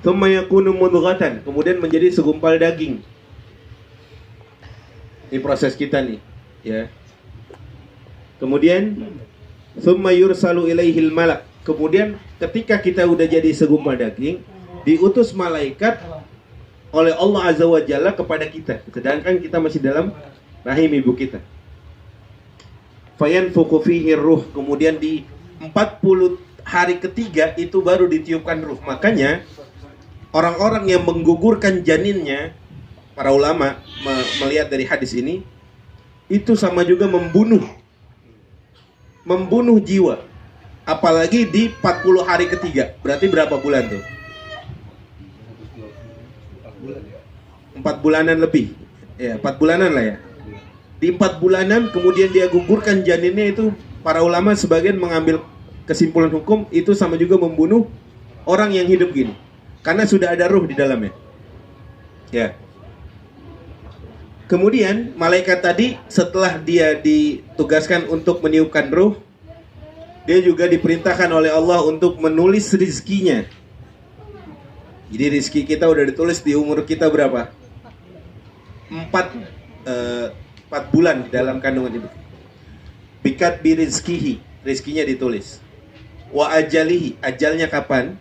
Thumma yakunu mudghatan, kemudian menjadi segumpal daging. Ini proses kita nih, ya. Kemudian thumma yursalu ilaihil malak. Kemudian ketika kita udah jadi segumpal daging, diutus malaikat oleh Allah Azza wa Jalla kepada kita, sedangkan kita masih dalam rahim ibu kita. Fayanfukhu fihi ruh, kemudian di 40 hari ketiga itu baru ditiupkan ruh. Makanya orang-orang yang menggugurkan janinnya, para ulama melihat dari hadis ini, itu sama juga membunuh jiwa. Apalagi di 40 hari ketiga. Berarti berapa bulan tuh? 4 bulanan lebih. Ya, 4 bulanan lah ya. Di 4 bulanan kemudian dia gugurkan janinnya, itu para ulama sebagian mengambil kesimpulan hukum itu sama juga membunuh orang yang hidup gini. Karena sudah ada ruh di dalamnya. Ya. Kemudian malaikat tadi setelah dia ditugaskan untuk meniupkan ruh, dia juga diperintahkan oleh Allah untuk menulis rizkinya. Jadi rizki kita udah ditulis di umur kita berapa? 4 bulan di dalam kandungan ibu. Bikat bi rizkihi, rizkinya ditulis. Wa ajalihi, ajalnya kapan?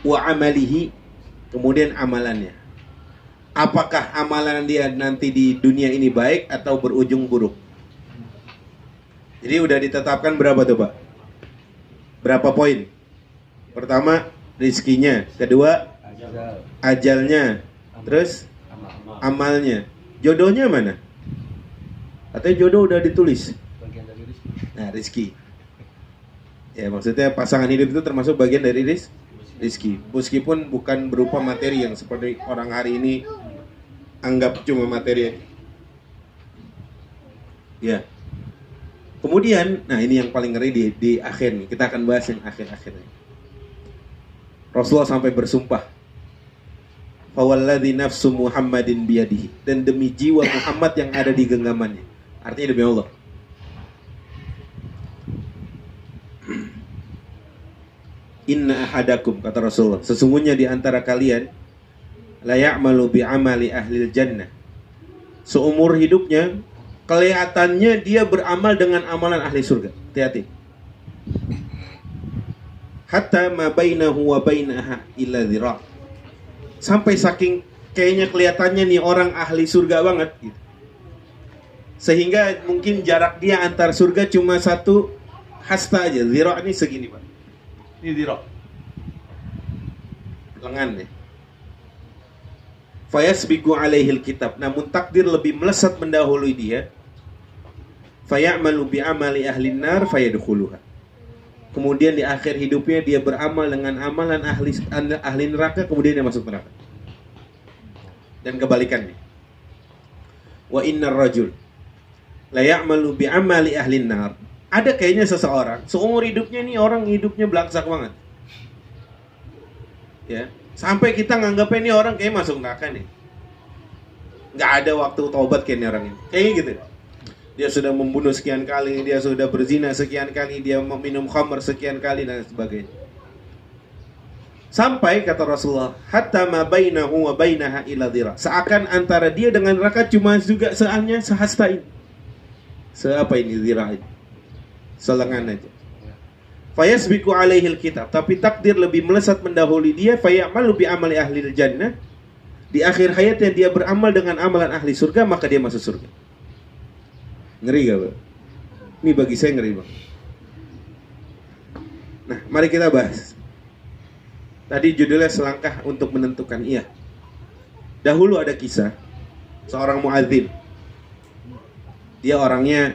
Wa amalihi, kemudian amalannya. Apakah amalan dia nanti di dunia ini baik atau berujung buruk? Jadi udah ditetapkan berapa tuh Pak? Berapa poin? Pertama, rizkinya. Kedua, ajalnya. Terus, amalnya. Jodohnya mana? Katanya jodoh udah ditulis. Nah, rizki. Ya, maksudnya pasangan hidup itu termasuk bagian dari rizki. Meskipun bukan berupa materi yang seperti orang hari ini anggap cuma materi. Ya. Kemudian, nah ini yang paling ngeri di akhir nih. Kita akan bahas yang akhir-akhirnya. Rasulullah sampai bersumpah, "Fawalladzi nafsu Muhammadin biyadihi," dan demi jiwa Muhammad yang ada di genggamannya. Artinya demi Allah. Inna ahadakum, kata Rasulullah, sesungguhnya di antara kalian la ya'malu bi amali ahlil jannah. Seumur hidupnya kelihatannya dia beramal dengan amalan ahli surga. Hati-hati. Hatta ma bainahu wa bainaha illa dhira'. Sampai saking kayaknya kelihatannya nih orang ahli surga banget gitu. Sehingga mungkin jarak dia antar surga cuma 1 hasta aja. Dhira' ini segini, Pak. Ini dhira'. Lengan nih. Fayasbiqu alaihil kitab, namun takdir lebih melesat mendahului dia. Fayamalu bi amali ahlin nar fayadkhuluha. Kemudian di akhir hidupnya dia beramal dengan amalan ahli neraka, kemudian dia masuk neraka. Dan kebalikannya. Wa innar rajul la ya'malu bi amali ahlin nar. Ada kayaknya seseorang seumur hidupnya nih orang hidupnya belangsak banget. Ya, sampai kita nganggapnya ini orang kayak masuk neraka nih. Nggak ada waktu taubat kayaknya orang ini. Kayak gitu. Dia sudah membunuh sekian kali, dia sudah berzina sekian kali, dia meminum khamr sekian kali dan sebagainya. Sampai kata Rasulullah, hatta ma bainahu wa bainaha illa dhira. Seakan antara dia dengan neraka cuma juga seahnya sehasta ini. Seapa ini dhira ini? Selengan aja. Fayasbiqu alaihil kitab, tapi takdir lebih melesat mendahului dia. Fayamalu bi amali ahlil jannah. Di akhir hayatnya dia beramal dengan amalan ahli surga, maka dia masuk surga. Ngeri gak, Pak? Ini bagi saya ngeri, Bang. Nah, mari kita bahas. Tadi judulnya selangkah untuk menentukan iya. Dahulu ada kisah seorang muadzin. Dia orangnya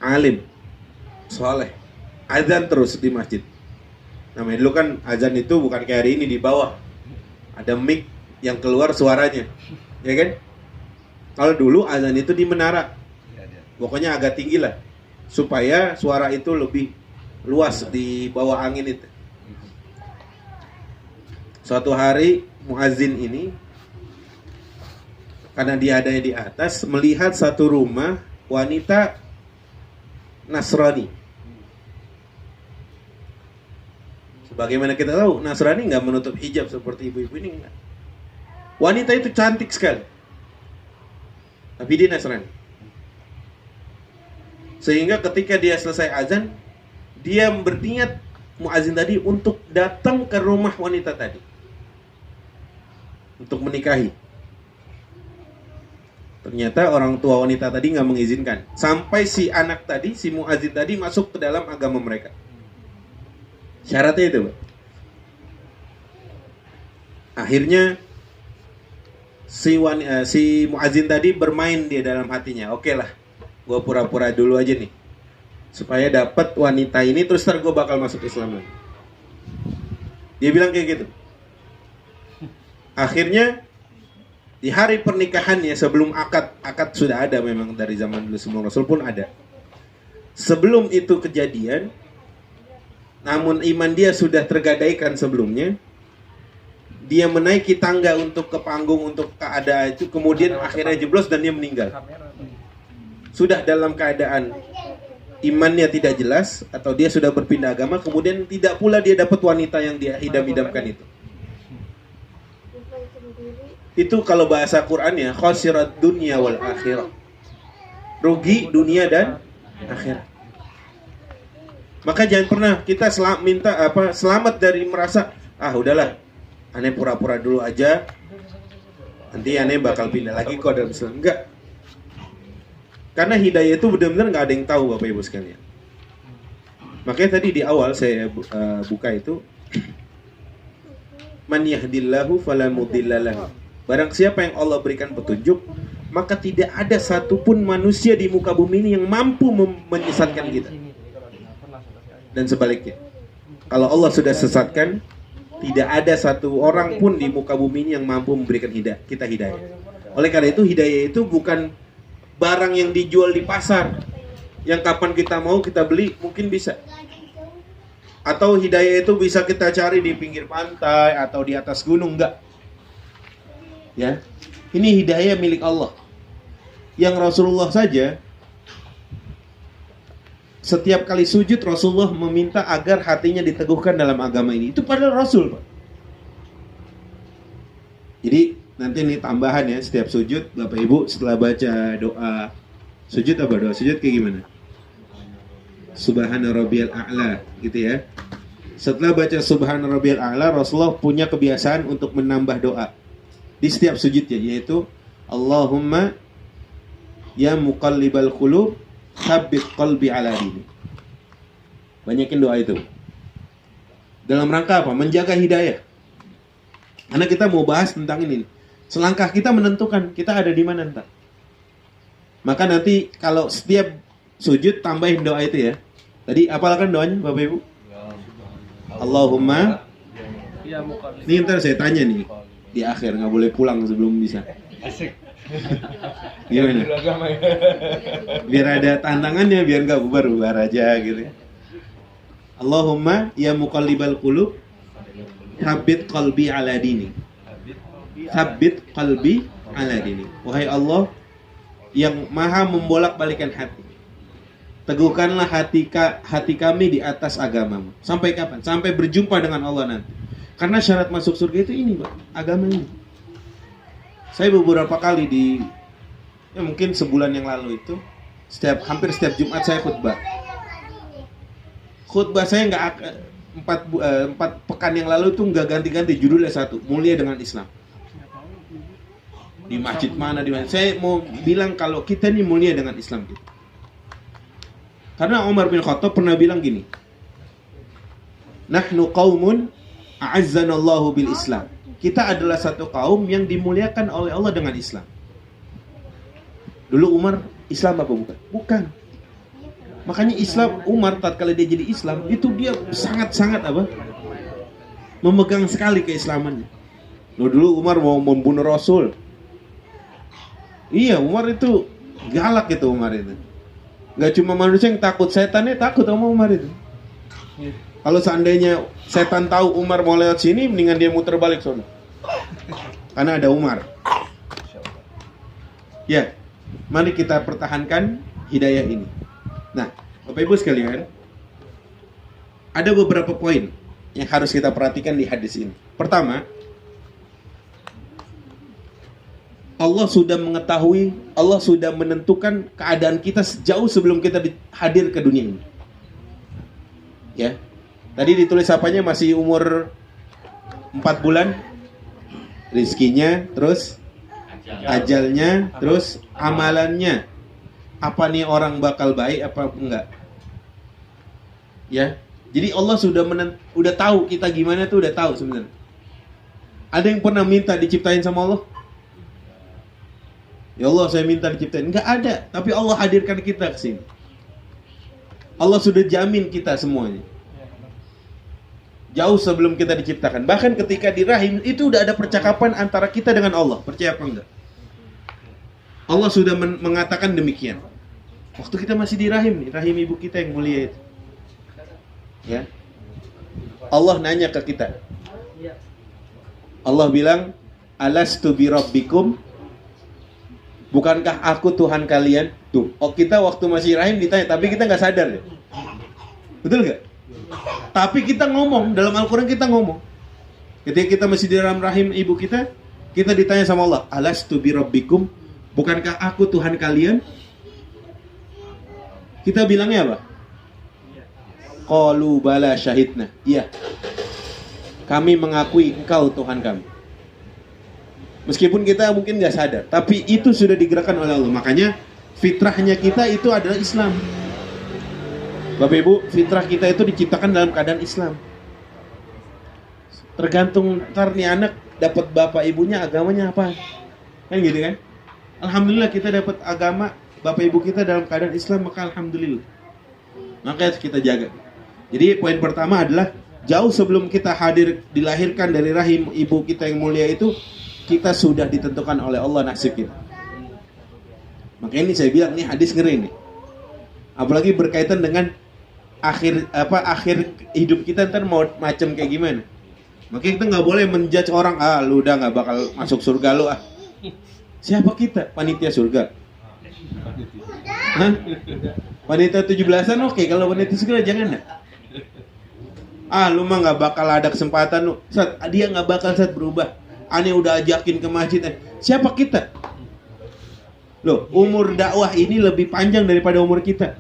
alim, soleh, azan terus di masjid. Namanya dulu kan azan itu bukan kayak hari ini di bawah ada mic yang keluar suaranya, ya kan? Kalau dulu azan itu di menara, pokoknya agak tinggi lah, supaya suara itu lebih luas di bawah angin itu. Suatu hari muadzin ini, karena dia adanya di atas, melihat satu rumah wanita Nasrani. Sebagaimana kita tahu, Nasrani nggak menutup hijab seperti ibu-ibu ini, enggak. Wanita itu cantik sekali, tapi dia Nasrani. Sehingga ketika dia selesai azan, dia berniat muazin tadi untuk datang ke rumah wanita tadi untuk menikahi. Ternyata orang tua wanita tadi nggak mengizinkan. Sampai si anak tadi, si muazin tadi masuk ke dalam agama mereka. Syaratnya itu, Pak. Akhirnya si muazin tadi bermain dia dalam hatinya. Oke lah, gue pura-pura dulu aja nih, supaya dapat wanita ini, terus ntar gue bakal masuk Islam lagi. Dia bilang kayak gitu. Akhirnya di hari pernikahannya, sebelum akad sudah ada memang dari zaman dulu, sebelum Rasul pun ada. Sebelum itu kejadian, namun iman dia sudah tergadaikan sebelumnya. Dia menaiki tangga untuk ke panggung, untuk keadaan itu, kemudian akhirnya jeblos dan dia meninggal. Sudah dalam keadaan imannya tidak jelas, atau dia sudah berpindah agama, kemudian tidak pula dia dapat wanita yang dia idam-idamkan itu. Itu kalau bahasa Qur'annya khasirat dunya wal akhirah. Rugi dunia dan akhirat. Maka jangan pernah kita minta selamat dari merasa udahlah, aneh pura-pura dulu aja, nanti aneh bakal pindah lagi kok dalam Islam. Enggak. Karena hidayah itu benar-benar nggak ada yang tahu, Bapak Ibu sekalian. Makanya tadi di awal saya buka itu, man yahdillahu fala mudilla lahu. Barang siapa yang Allah berikan petunjuk, maka tidak ada satupun manusia di muka bumi ini yang mampu menyesatkan kita. Dan sebaliknya, kalau Allah sudah sesatkan, tidak ada satu orang pun di muka bumi ini yang mampu memberikan kita hidayah. Oleh karena itu, hidayah itu bukan barang yang dijual di pasar, yang kapan kita mau kita beli, mungkin bisa. Atau hidayah itu bisa kita cari di pinggir pantai atau di atas gunung, enggak. Ya, ini hidayah milik Allah. Yang Rasulullah saja, setiap kali sujud Rasulullah meminta agar hatinya diteguhkan dalam agama ini. Itu padahal Rasul, Pak. Jadi nanti ini tambahan ya, setiap sujud Bapak Ibu setelah baca doa sujud, doa sujud kayak gimana? Subhana rabbiyal a'la, gitu ya. Setelah baca Subhana rabbiyal a'la, Rasulullah punya kebiasaan untuk menambah doa di setiap sujudnya, yaitu Allahumma ya muqallibal qulub tsabbit qalbi ala dini. Banyakin doa itu. Dalam rangka apa? Menjaga hidayah. Karena kita mau bahas tentang ini. Selangkah kita menentukan kita ada di mana entar. Maka nanti kalau setiap sujud tambahin doa itu ya. Tadi apalkan doanya Bapak Ibu? Allahumma. Ini ntar saya tanya nih di akhir, nggak boleh pulang sebelum bisa. Asik. Gimana? Biar ada tantangannya, biar nggak bubar aja gitu. Allahumma ya muqallibal qulub tsabbit qalbi ala dini. Tsabbit qalbi ala dini. Wahai Allah yang maha membolak-balikan hati, teguhkanlah hati kami di atas agamamu. Sampai kapan? Sampai berjumpa dengan Allah nanti. Karena syarat masuk surga itu ini, Pak, agama ini. Saya beberapa kali mungkin sebulan yang lalu itu, hampir setiap Jumat saya khutbah. Khutbah saya nggak 4 pekan yang lalu itu nggak ganti-ganti, judulnya satu, mulia dengan Islam. Di masjid mana, di mana. Saya mau bilang kalau kita ini mulia dengan Islam gitu. Karena Umar bin Khattab pernah bilang gini, nahnu qaumun a'azzanallahu bil Islam. Kita adalah satu kaum yang dimuliakan oleh Allah dengan Islam. Dulu Umar Islam apa bukan? Bukan. Makanya Islam Umar tatkala dia jadi Islam itu dia sangat-sangat memegang sekali keislamannya. Dulu Umar mau membunuh Rasul. Iya, Umar itu galak gitu, Umar itu. Gak cuma manusia yang takut, setannya takut sama Umar itu. Kalau seandainya setan tahu Umar mau lewat sini, mendingan dia muter balik sono. Karena ada Umar. Ya, mari kita pertahankan hidayah ini. Nah, Bapak Ibu sekalian, ada beberapa poin yang harus kita perhatikan di hadis ini. Pertama, Allah sudah mengetahui, Allah sudah menentukan keadaan kita jauh sebelum kita hadir ke dunia ini. Ya. Tadi ditulis apanya, masih umur 4 bulan, rizkinya, terus ajalnya, terus amalannya. Apa nih orang bakal baik apa enggak? Ya. Jadi Allah udah tahu kita gimana tuh, udah tahu sebenarnya. Ada yang pernah minta diciptain sama Allah? Ya Allah, saya minta diciptain. Enggak ada, tapi Allah hadirkan kita ke sini. Allah sudah jamin kita semuanya. Jauh sebelum kita diciptakan. Bahkan ketika di rahim itu udah ada percakapan antara kita dengan Allah. Percaya apa enggak? Allah sudah mengatakan demikian. Waktu kita masih di rahim ibu kita yang mulia itu. Ya. Allah nanya ke kita. Allah bilang, "Alastu bi rabbikum?" Bukankah aku Tuhan kalian? Tuh, kita waktu masih rahim ditanya, tapi kita nggak sadar ya. Betul nggak? Tapi kita ngomong, dalam Al-Quran kita ngomong. Ketika kita masih di dalam rahim ibu kita ditanya sama Allah, "Alastu bi rabbikum?" Bukankah aku Tuhan kalian? Kita bilangnya apa? Qalu bala syahidna. Iya. Kami mengakui engkau Tuhan kami. Meskipun kita mungkin nggak sadar, tapi itu sudah digerakkan oleh Allah. Makanya fitrahnya kita itu adalah Islam. Bapak Ibu, fitrah kita itu diciptakan dalam keadaan Islam. Tergantung ntar nih anak dapat bapak ibunya agamanya apa, kan gitu kan? Alhamdulillah kita dapat agama bapak ibu kita dalam keadaan Islam, maka alhamdulillah. Maka kita jaga. Jadi poin pertama adalah jauh sebelum kita dilahirkan dari rahim ibu kita yang mulia itu, kita sudah ditentukan oleh Allah nasib kita. Makanya ini saya bilang, ini hadis ngeri nih. Apalagi berkaitan dengan akhir hidup kita ntar mau macam kayak gimana. Makanya kita nggak boleh menjudge orang, lu udah nggak bakal masuk surga lu ah. Siapa kita? Panitia surga? Hah? Panitia 17-an oke, kalau panitia surga jangan ya. Lu mah nggak bakal ada kesempatan lu. Dia nggak bakal berubah. Aneh udah ajakin ke masjid. Siapa kita? Loh, umur dakwah ini lebih panjang daripada umur kita.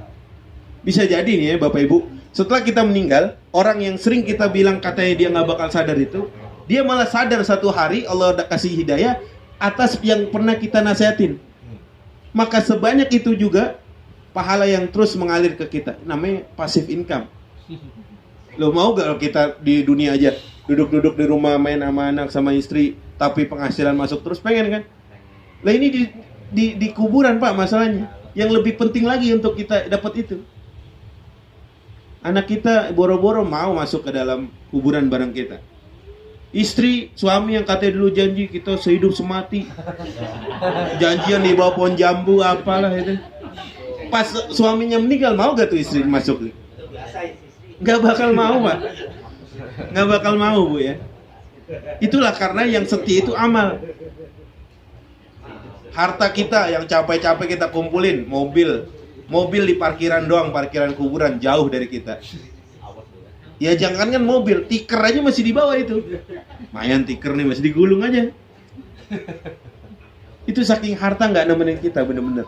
Bisa jadi nih ya Bapak Ibu, setelah kita meninggal, orang yang sering kita bilang katanya dia gak bakal sadar itu, dia malah sadar satu hari Allah udah kasih hidayah atas yang pernah kita nasihatin. Maka sebanyak itu juga pahala yang terus mengalir ke kita. Namanya passive income. Loh, mau gak kita di dunia aja duduk-duduk di rumah main sama anak sama istri, tapi penghasilan masuk terus? Pengen kan? Lah ini di kuburan Pak masalahnya. Yang lebih penting lagi untuk kita dapat itu. Anak kita boro-boro mau masuk ke dalam kuburan bareng kita. Istri, suami yang katanya dulu janji kita sehidup semati, janjian di bawah pohon jambu apalah itu. Pas suaminya meninggal, mau gak tuh istri masuk? Gak bakal mau Pak. Gak bakal mau Bu ya. Itulah karena yang setia itu amal. Harta kita yang capek-capek kita kumpulin, mobil di parkiran doang, parkiran kuburan jauh dari kita. Ya jangan kan mobil, tiker aja masih di bawah itu. Mayan tiker nih masih digulung aja. Itu saking harta nggak nemenin kita bener-bener.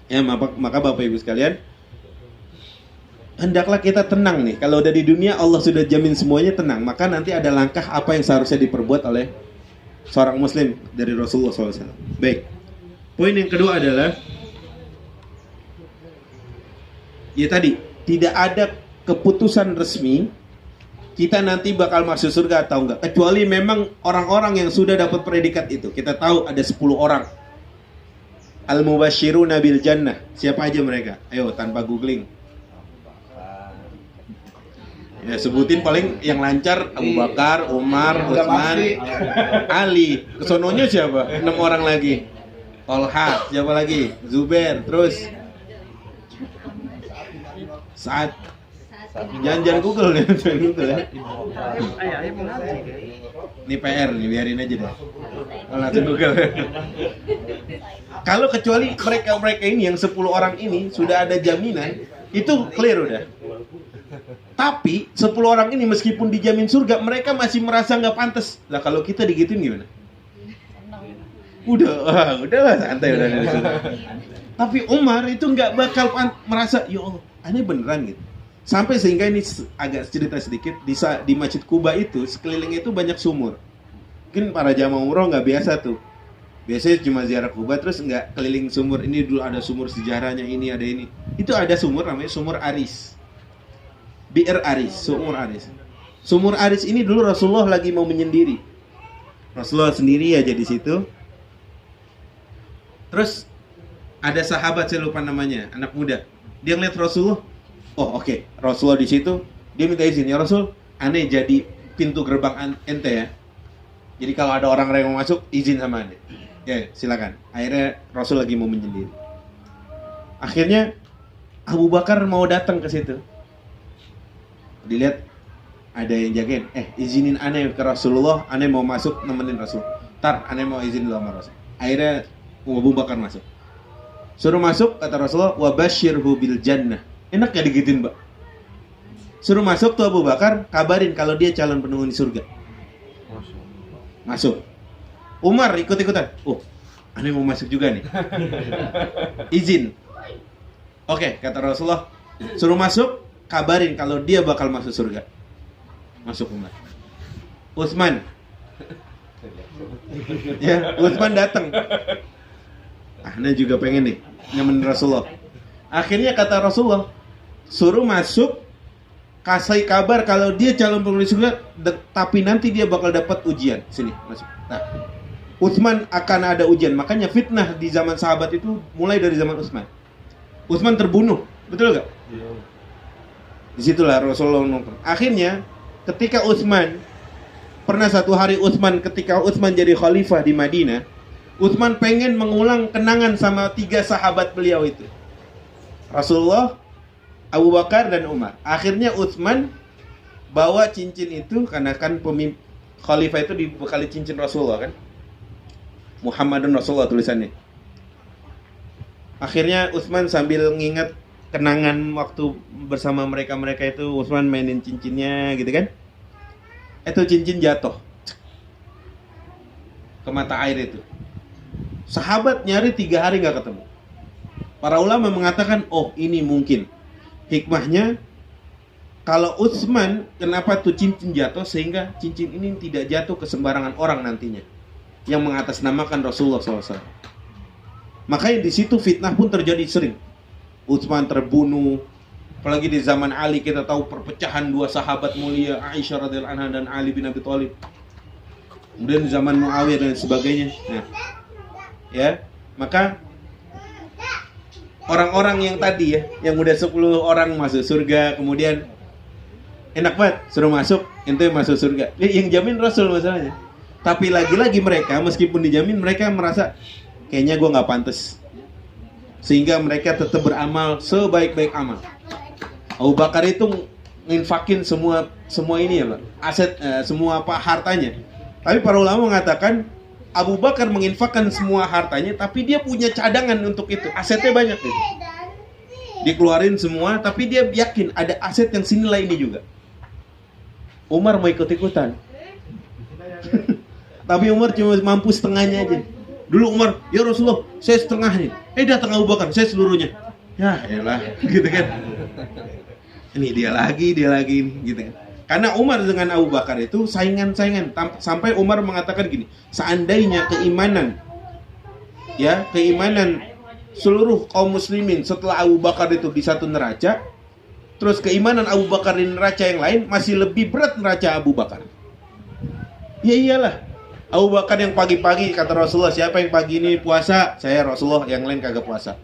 Ya maka Bapak Ibu sekalian, hendaklah kita tenang nih. Kalau udah di dunia Allah sudah jamin semuanya, tenang. Maka nanti ada langkah apa yang seharusnya diperbuat oleh seorang muslim dari Rasulullah SAW. Baik. Poin yang kedua adalah, ya tadi, tidak ada keputusan resmi kita nanti bakal masuk surga atau enggak, kecuali memang orang-orang yang sudah dapat predikat itu. Kita tahu ada 10 orang al-mubashshiruna bil jannah. Siapa aja mereka? Ayo tanpa googling. Ya sebutin paling yang lancar, Abu Bakar, Umar, Utsman, Ali. Kesononya siapa? 6 orang lagi. Tolha, siapa lagi? Zubair, terus Saat. Jangan Google ya, Google ya. Ini PR nih, biarin aja deh. Langsung Google. Kalau kecuali mereka ini yang 10 orang ini sudah ada jaminan, itu clear udah. Tapi 10 orang ini meskipun dijamin surga, mereka masih merasa nggak pantas. Lah kalau kita digituin gimana? Udahlah santai udah. Tapi Umar itu nggak bakal merasa, ya Allah, aneh beneran gitu. Sampai sehingga ini agak cerita sedikit, di Masjid Kuba itu sekeliling itu banyak sumur. Mungkin para jamaah umroh nggak biasa tuh. Biasanya cuma ziarah Kuba terus nggak keliling sumur. Ini dulu ada sumur sejarahnya, ini ada ini. Itu ada sumur namanya sumur Aris. Bir Aris, sumur Aris. Sumur Aris ini dulu Rasulullah lagi mau menyendiri. Rasulullah sendiri aja di situ. Terus ada sahabat, saya lupa namanya, anak muda. Dia ngeliat Rasulullah. Oh oke. Rasulullah di situ. Dia minta izin, ya Rasul, aneh jadi pintu gerbang ente ya. Jadi kalau ada orang yang mau masuk, izin sama aneh. Ya silakan. Akhirnya Rasul lagi mau menyendiri. Akhirnya Abu Bakar mau datang ke situ. Dilihat ada yang jagain. Izinin aneh ke Rasulullah. Aneh mau masuk nemenin Rasul. Tar, aneh mau izin dulu sama Rasul. Akhirnya Abu Bakar masuk. Suruh masuk, kata Rasulullah, wa basyirhu bil jannah. Enak gak digituin, Mbak? Suruh masuk tuh Abu Bakar, kabarin kalau dia calon penghuni surga. Masuk. Umar ikut-ikutan. Oh, aneh mau masuk juga nih. Izin. Oke, kata Rasulullah, suruh masuk, kabarin kalau dia bakal masuk surga. Masuk Umar. Utsman. Ya, Utsman datang. Aneh juga pengen nih nemenin Rasulullah. Akhirnya kata Rasulullah, suruh masuk, kasih kabar kalau dia calon penghuni surga, tapi nanti dia bakal dapat ujian. Sini, masuk. Nah, Utsman akan ada ujian. Makanya fitnah di zaman sahabat itu mulai dari zaman Utsman. Utsman terbunuh, betul gak? Iya. Disitulah Rasulullah nongkrong. Akhirnya ketika Utsman, pernah satu hari ketika Utsman jadi khalifah di Madinah, Utsman pengen mengulang kenangan sama 3 sahabat beliau itu, Rasulullah, Abu Bakar, dan Umar. Akhirnya Utsman bawa cincin itu, karena kan khalifah itu dibekali cincin Rasulullah kan, Muhammadun Rasulullah tulisannya. Akhirnya Utsman sambil nginget kenangan waktu bersama mereka itu, Utsman mainin cincinnya gitu kan. Itu cincin jatuh ke mata air itu. Sahabat nyari 3 hari gak ketemu. Para ulama mengatakan, oh ini mungkin hikmahnya, kalau Utsman kenapa tuh cincin jatuh, sehingga cincin ini tidak jatuh ke sembarangan orang nantinya yang mengatasnamakan Rasulullah SAW. Makanya di situ fitnah pun terjadi sering. Utsman terbunuh. Apalagi di zaman Ali kita tahu perpecahan 2 sahabat mulia, Aisyah radhiyallahu anha dan Ali bin Abi Thalib. Kemudian di zaman Muawiyah dan sebagainya. Nah, ya, maka orang-orang yang tadi ya, yang udah 10 orang masuk surga, kemudian enak banget suruh masuk, ente masuk surga. Yang jamin Rasul masalahnya. Tapi lagi-lagi mereka meskipun dijamin, mereka merasa kayaknya gue nggak pantas, sehingga mereka tetap beramal sebaik-baik amal. Abu Bakar itu nginfakin semua ini ya Pak, aset semua hartanya. Tapi para ulama mengatakan Abu Bakar menginfakkan semua hartanya, tapi dia punya cadangan untuk itu. Asetnya banyak gitu. Dikeluarin semua, tapi dia yakin ada aset yang senilai ini juga. Umar mau ikut-ikutan. Tapi Umar cuma mampu setengahnya aja. Dulu Umar, ya Rasulullah, saya setengahnya. Datang Abu Bakar, saya seluruhnya. Ya elah, gitu kan. Ini dia lagi gitu kan. Karena Umar dengan Abu Bakar itu saingan-saingan. Sampai Umar mengatakan gini, seandainya keimanan seluruh kaum muslimin setelah Abu Bakar itu di satu neraca, terus keimanan Abu Bakar di neraca yang lain masih lebih berat neraca Abu Bakar. Ya iyalah, Abu Bakar yang pagi-pagi, kata Rasulullah, siapa yang pagi ini puasa? Saya Rasulullah, yang lain kagak puasa.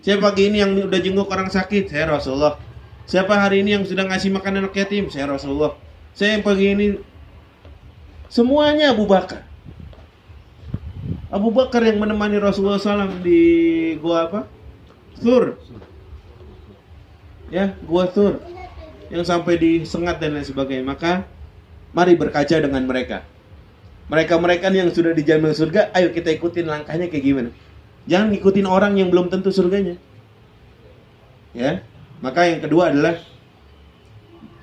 Siapa pagi ini yang udah jenguk orang sakit? Saya Rasulullah. Siapa hari ini yang sudah ngasih makan anak yatim? Saya Rasulullah. Saya yang pagi ini. Semuanya Abu Bakar. Abu Bakar yang menemani Rasulullah SAW di gua apa? Thur. Ya, gua Thur. Yang sampai disengat dan lain sebagainya. Maka mari berkaca dengan mereka. Mereka-mereka yang sudah dijamin surga, ayo kita ikutin langkahnya kayak gimana. Jangan ngikutin orang yang belum tentu surganya. Ya. Maka yang kedua adalah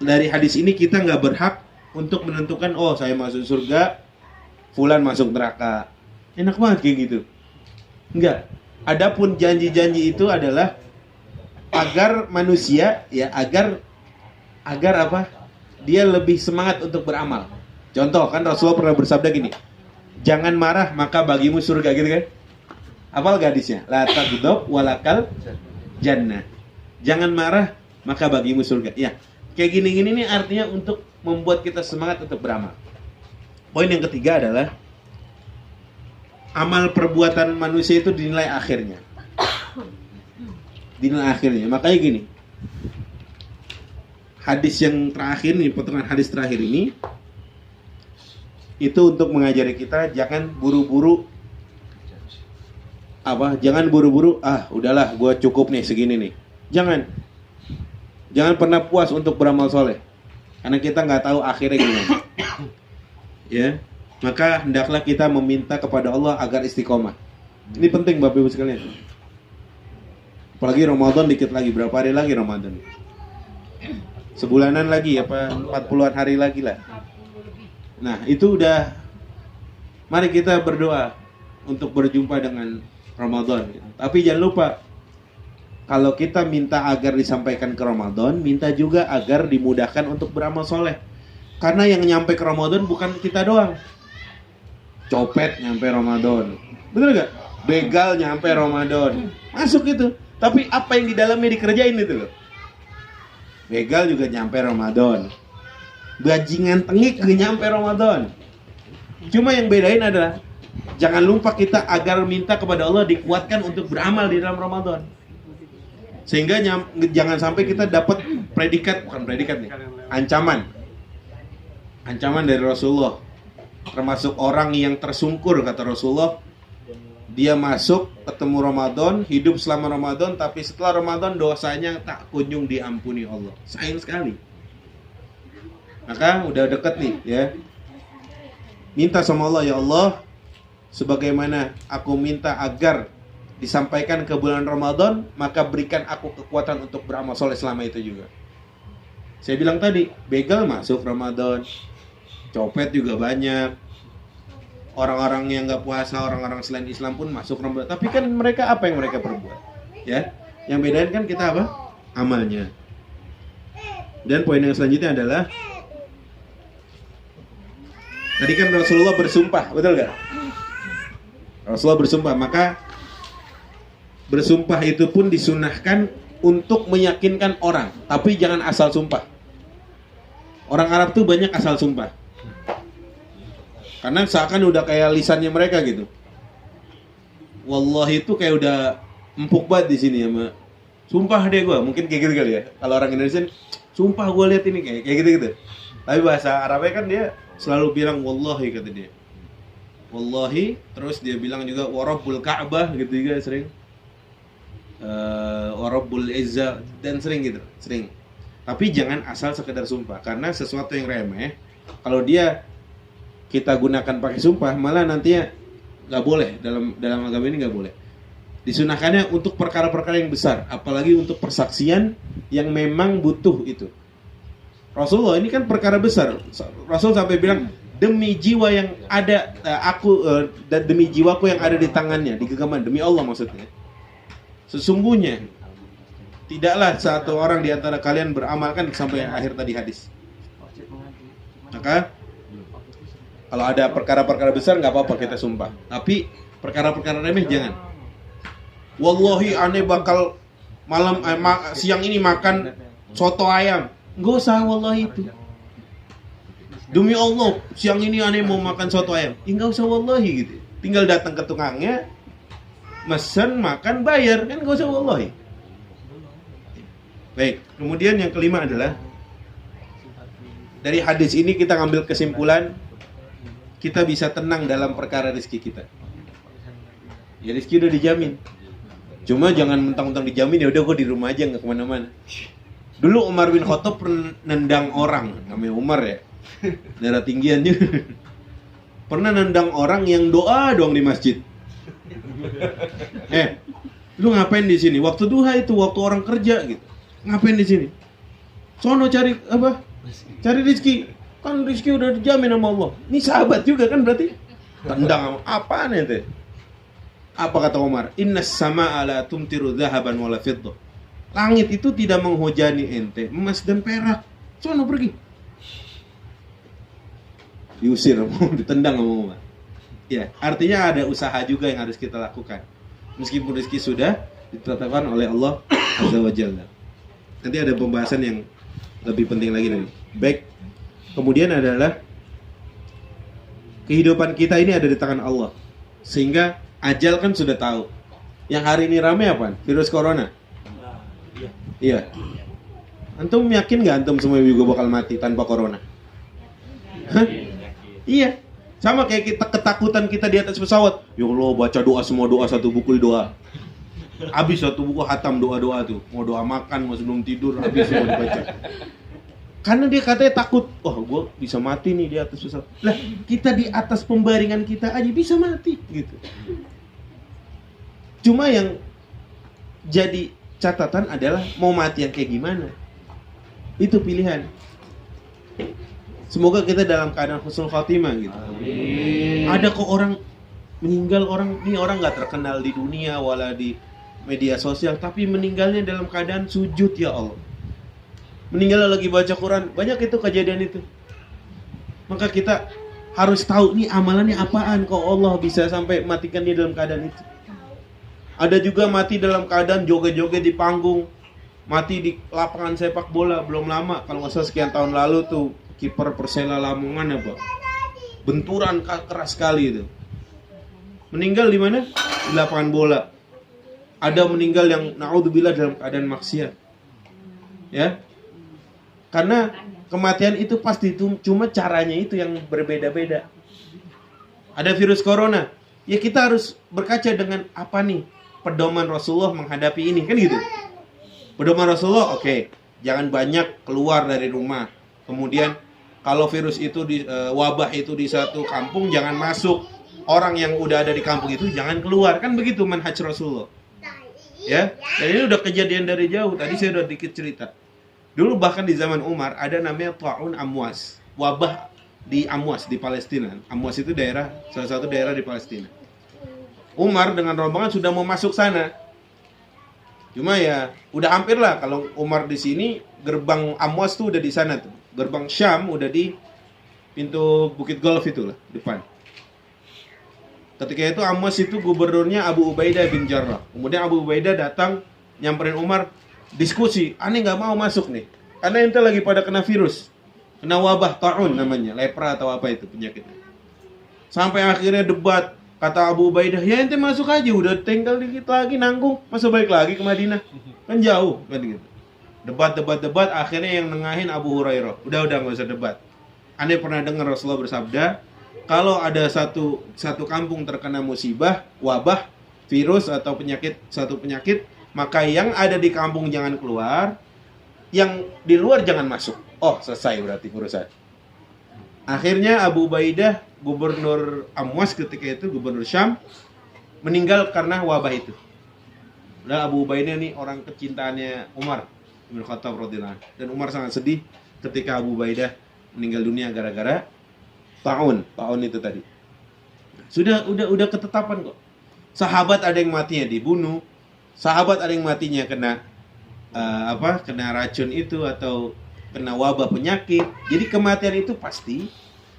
dari hadis ini kita nggak berhak untuk menentukan, oh saya masuk surga, fulan masuk neraka. Enak banget kayak gitu. Enggak. Adapun janji-janji itu adalah agar manusia ya agar apa? Dia lebih semangat untuk beramal. Contoh kan Rasulullah pernah bersabda gini, jangan marah maka bagimu surga, gitu kan? Apal gadisnya? La taghdab walakal jannah. Jangan marah maka bagimu surga. Ya, kayak gini-gini nih artinya untuk membuat kita semangat untuk beramal. Poin yang ketiga adalah amal perbuatan manusia itu dinilai akhirnya. Dinilai akhirnya. Makanya gini. Hadis yang terakhir nih, potongan hadis terakhir ini itu untuk mengajari kita jangan buru-buru udahlah gue cukup nih segini nih. Jangan pernah puas untuk beramal soleh karena kita nggak tahu akhirnya gimana. Ya, maka hendaklah kita meminta kepada Allah agar istiqomah. Ini penting Bapak Ibu sekalian. Apalagi Ramadan dikit lagi, berapa hari lagi Ramadan? Sebulanan lagi apa 40-an hari lagi lah. Nah, itu udah, mari kita berdoa untuk berjumpa dengan Ramadan. Tapi jangan lupa, kalau kita minta agar disampaikan ke Ramadan, minta juga agar dimudahkan untuk beramal soleh. Karena yang nyampe ke Ramadan bukan kita doang. Copet nyampe Ramadan, betul gak? Begal nyampe Ramadan, masuk itu. Tapi apa yang di dalamnya dikerjain itu loh. Begal juga nyampe Ramadan, bajingan tengik juga nyampe Ramadan. Cuma yang bedain adalah jangan lupa kita agar minta kepada Allah dikuatkan untuk beramal di dalam Ramadan. Sehingga jangan sampai kita dapat bukan predikat nih, ancaman dari Rasulullah. Termasuk orang yang tersungkur, kata Rasulullah, dia masuk ketemu Ramadan, hidup selama Ramadan, tapi setelah Ramadan dosanya tak kunjung diampuni Allah. Sayang sekali. Maka udah deket nih ya. Minta sama Allah, ya Allah, sebagaimana aku minta agar disampaikan ke bulan Ramadan, maka berikan aku kekuatan untuk beramal soleh selama itu juga. Saya bilang tadi, begal masuk Ramadan, copet juga banyak, orang-orang yang nggak puasa, orang-orang selain Islam pun masuk Ramadan. Tapi kan mereka apa yang mereka perbuat? Ya, yang bedain kan kita apa? Amalnya. Dan poin yang selanjutnya adalah tadi kan Rasulullah bersumpah, betul nggak? Rasulullah bersumpah, maka bersumpah itu pun disunahkan untuk meyakinkan orang, tapi jangan asal sumpah. Orang Arab tuh banyak asal sumpah. Karena seakan udah kayak lisannya mereka gitu. Wallahi itu kayak udah empuk banget di sini ya, Ma. Sumpah deh gue, mungkin kayak gitu kali ya. Kalau orang Indonesia, sumpah gue lihat ini kayak gitu-gitu. Tapi bahasa Arabnya kan dia selalu bilang wallahi, kata dia. Wallahi, terus dia bilang juga warabbul Ka'bah gitu juga sering. Warabbul Izza dan sering gitu, sering. Tapi jangan asal sekedar sumpah, karena sesuatu yang remeh kalau dia kita gunakan pakai sumpah, malah nantinya nggak boleh, dalam agama ini nggak boleh. Disunahkannya untuk perkara-perkara yang besar, apalagi untuk persaksian yang memang butuh itu. Rasulullah ini kan perkara besar. Rasul sampai bilang, demi jiwa yang ada dan demi jiwaku yang ada di tangannya, di genggaman, demi Allah maksudnya. Sesungguhnya tidaklah satu orang di antara kalian beramalkan sampai akhir tadi hadis. Maka kalau ada perkara-perkara besar nggak apa-apa kita sumpah. Tapi perkara-perkara remeh jangan. Wallahi aneh bakal siang ini makan soto ayam. Nggak usah wallahi itu. Demi Allah siang ini aneh mau makan soto ayam. Ya nggak usah wallahi gitu. Tinggal datang ke tukangnya, mesen, makan, bayar, kan nggak usah wallahi. Baik. Kemudian yang kelima adalah dari hadis ini kita ngambil kesimpulan, kita bisa tenang dalam perkara rezeki kita. Ya rezeki udah dijamin. Cuma jangan mentang-mentang dijamin ya udah gue di rumah aja nggak kemana-mana. Dulu Umar bin Khattab pernah nendang orang, namanya Umar ya, darah tinggian juga. Pernah nendang orang yang doa doang di masjid. Lu ngapain di sini? Waktu duha itu, waktu orang kerja gitu. Ngapain di sini? Sono cari apa? Cari rizki. Kan rizki udah dijamin sama Allah. Ini sahabat juga kan berarti. Tendang apaan ente? Apa kata Umar? Innas sama'a la tumtiru dhahaban wala fiddah. Langit itu tidak menghujani ente emas dan perak. Sono pergi. Diusir, ditendang sama Umar. Ya, artinya ada usaha juga yang harus kita lakukan. Meskipun rezeki sudah ditetapkan oleh Allah Azza wa Jalla. Nanti ada pembahasan yang lebih penting lagi nanti. Baik. Kemudian adalah kehidupan kita ini ada di tangan Allah. Sehingga ajal kan sudah tahu. Yang hari ini ramai apa? Virus corona. Iya. Antum yakin nggak antum semua juga bakal mati tanpa corona? Hah? Iya. Sama kayak kita ketakutan kita di atas pesawat. Ya Allah, baca doa semua doa satu buku doa. Habis satu buku hatam doa-doa tuh. Mau doa makan, mau sebelum tidur, habis semua dibaca. Karena dia katanya takut. Wah, gue bisa mati nih di atas pesawat. Lah, kita di atas pembaringan kita aja bisa mati gitu. Cuma yang jadi catatan adalah mau mati yang kayak gimana. Itu pilihan. Semoga kita dalam keadaan husnul khatimah gitu. Amin. Ada kok orang meninggal, ini orang nggak terkenal di dunia wala di media sosial, tapi meninggalnya dalam keadaan sujud, ya Allah. Meninggal lagi baca Quran, banyak itu kejadian itu. Maka kita harus tahu nih amalannya apaan kok Allah bisa sampai matikan dia dalam keadaan itu. Ada juga mati dalam keadaan joget-joget di panggung, mati di lapangan sepak bola. Belum lama, kalau nggak salah sekian tahun lalu tuh kiper Persela Lamongan apa? Benturan keras sekali itu. Meninggal di mana? Di lapangan bola. Ada meninggal yang naudzubillah dalam keadaan maksiat. Ya. Karena kematian itu pasti cuma caranya itu yang berbeda-beda. Ada virus corona. Ya kita harus berkaca dengan apa nih pedoman Rasulullah menghadapi ini, kan gitu. Pedoman Rasulullah, oke, jangan banyak keluar dari rumah. Kemudian kalau virus itu wabah itu di satu kampung jangan masuk. Orang yang udah ada di kampung itu jangan keluar. Kan begitu manhaj Rasulullah. Ya. Dan ini udah kejadian dari jauh. Tadi saya udah dikit cerita. Dulu bahkan di zaman Umar ada namanya Ta'un Amwas. Wabah di Amwas di Palestina. Amwas itu salah satu daerah di Palestina. Umar dengan rombongan sudah mau masuk sana. Cuma ya udah hampir lah, kalau Umar di sini gerbang Amwas tuh udah di sana tuh. Gerbang Syam udah di pintu Bukit Golf itulah depan. Ketika itu Amwas itu gubernurnya Abu Ubaidah bin Jarrah. Kemudian Abu Ubaidah datang nyamperin Umar, diskusi. Aneh nggak mau masuk nih, karena ente lagi pada kena virus, kena wabah ta'un namanya, lepra atau apa itu penyakitnya. Sampai akhirnya debat. Kata Abu Ubaidah, ya ente masuk aja, udah tinggal dikit lagi nanggung, masa balik lagi ke Madinah, kan jauh kan gitu. Debat, akhirnya yang nengahin Abu Hurairah. Udah nggak usah debat. Anda pernah dengar Rasulullah bersabda, kalau ada satu kampung terkena musibah, wabah, virus atau satu penyakit, maka yang ada di kampung jangan keluar, yang di luar jangan masuk. Oh, selesai berarti urusan. Akhirnya Abu Ubaidah, gubernur Amwas ketika itu, gubernur Syam, meninggal karena wabah itu. Dan Abu Ubaidah ini orang kecintaannya Umar bin Khattab radhiyallahu anhu. Dan Umar sangat sedih ketika Abu Ubaidah meninggal dunia gara-gara ta'un itu tadi. Udah ketetapan kok. Sahabat ada yang matinya dibunuh, sahabat ada yang matinya kena kena racun itu atau kena wabah penyakit. Jadi kematian itu pasti.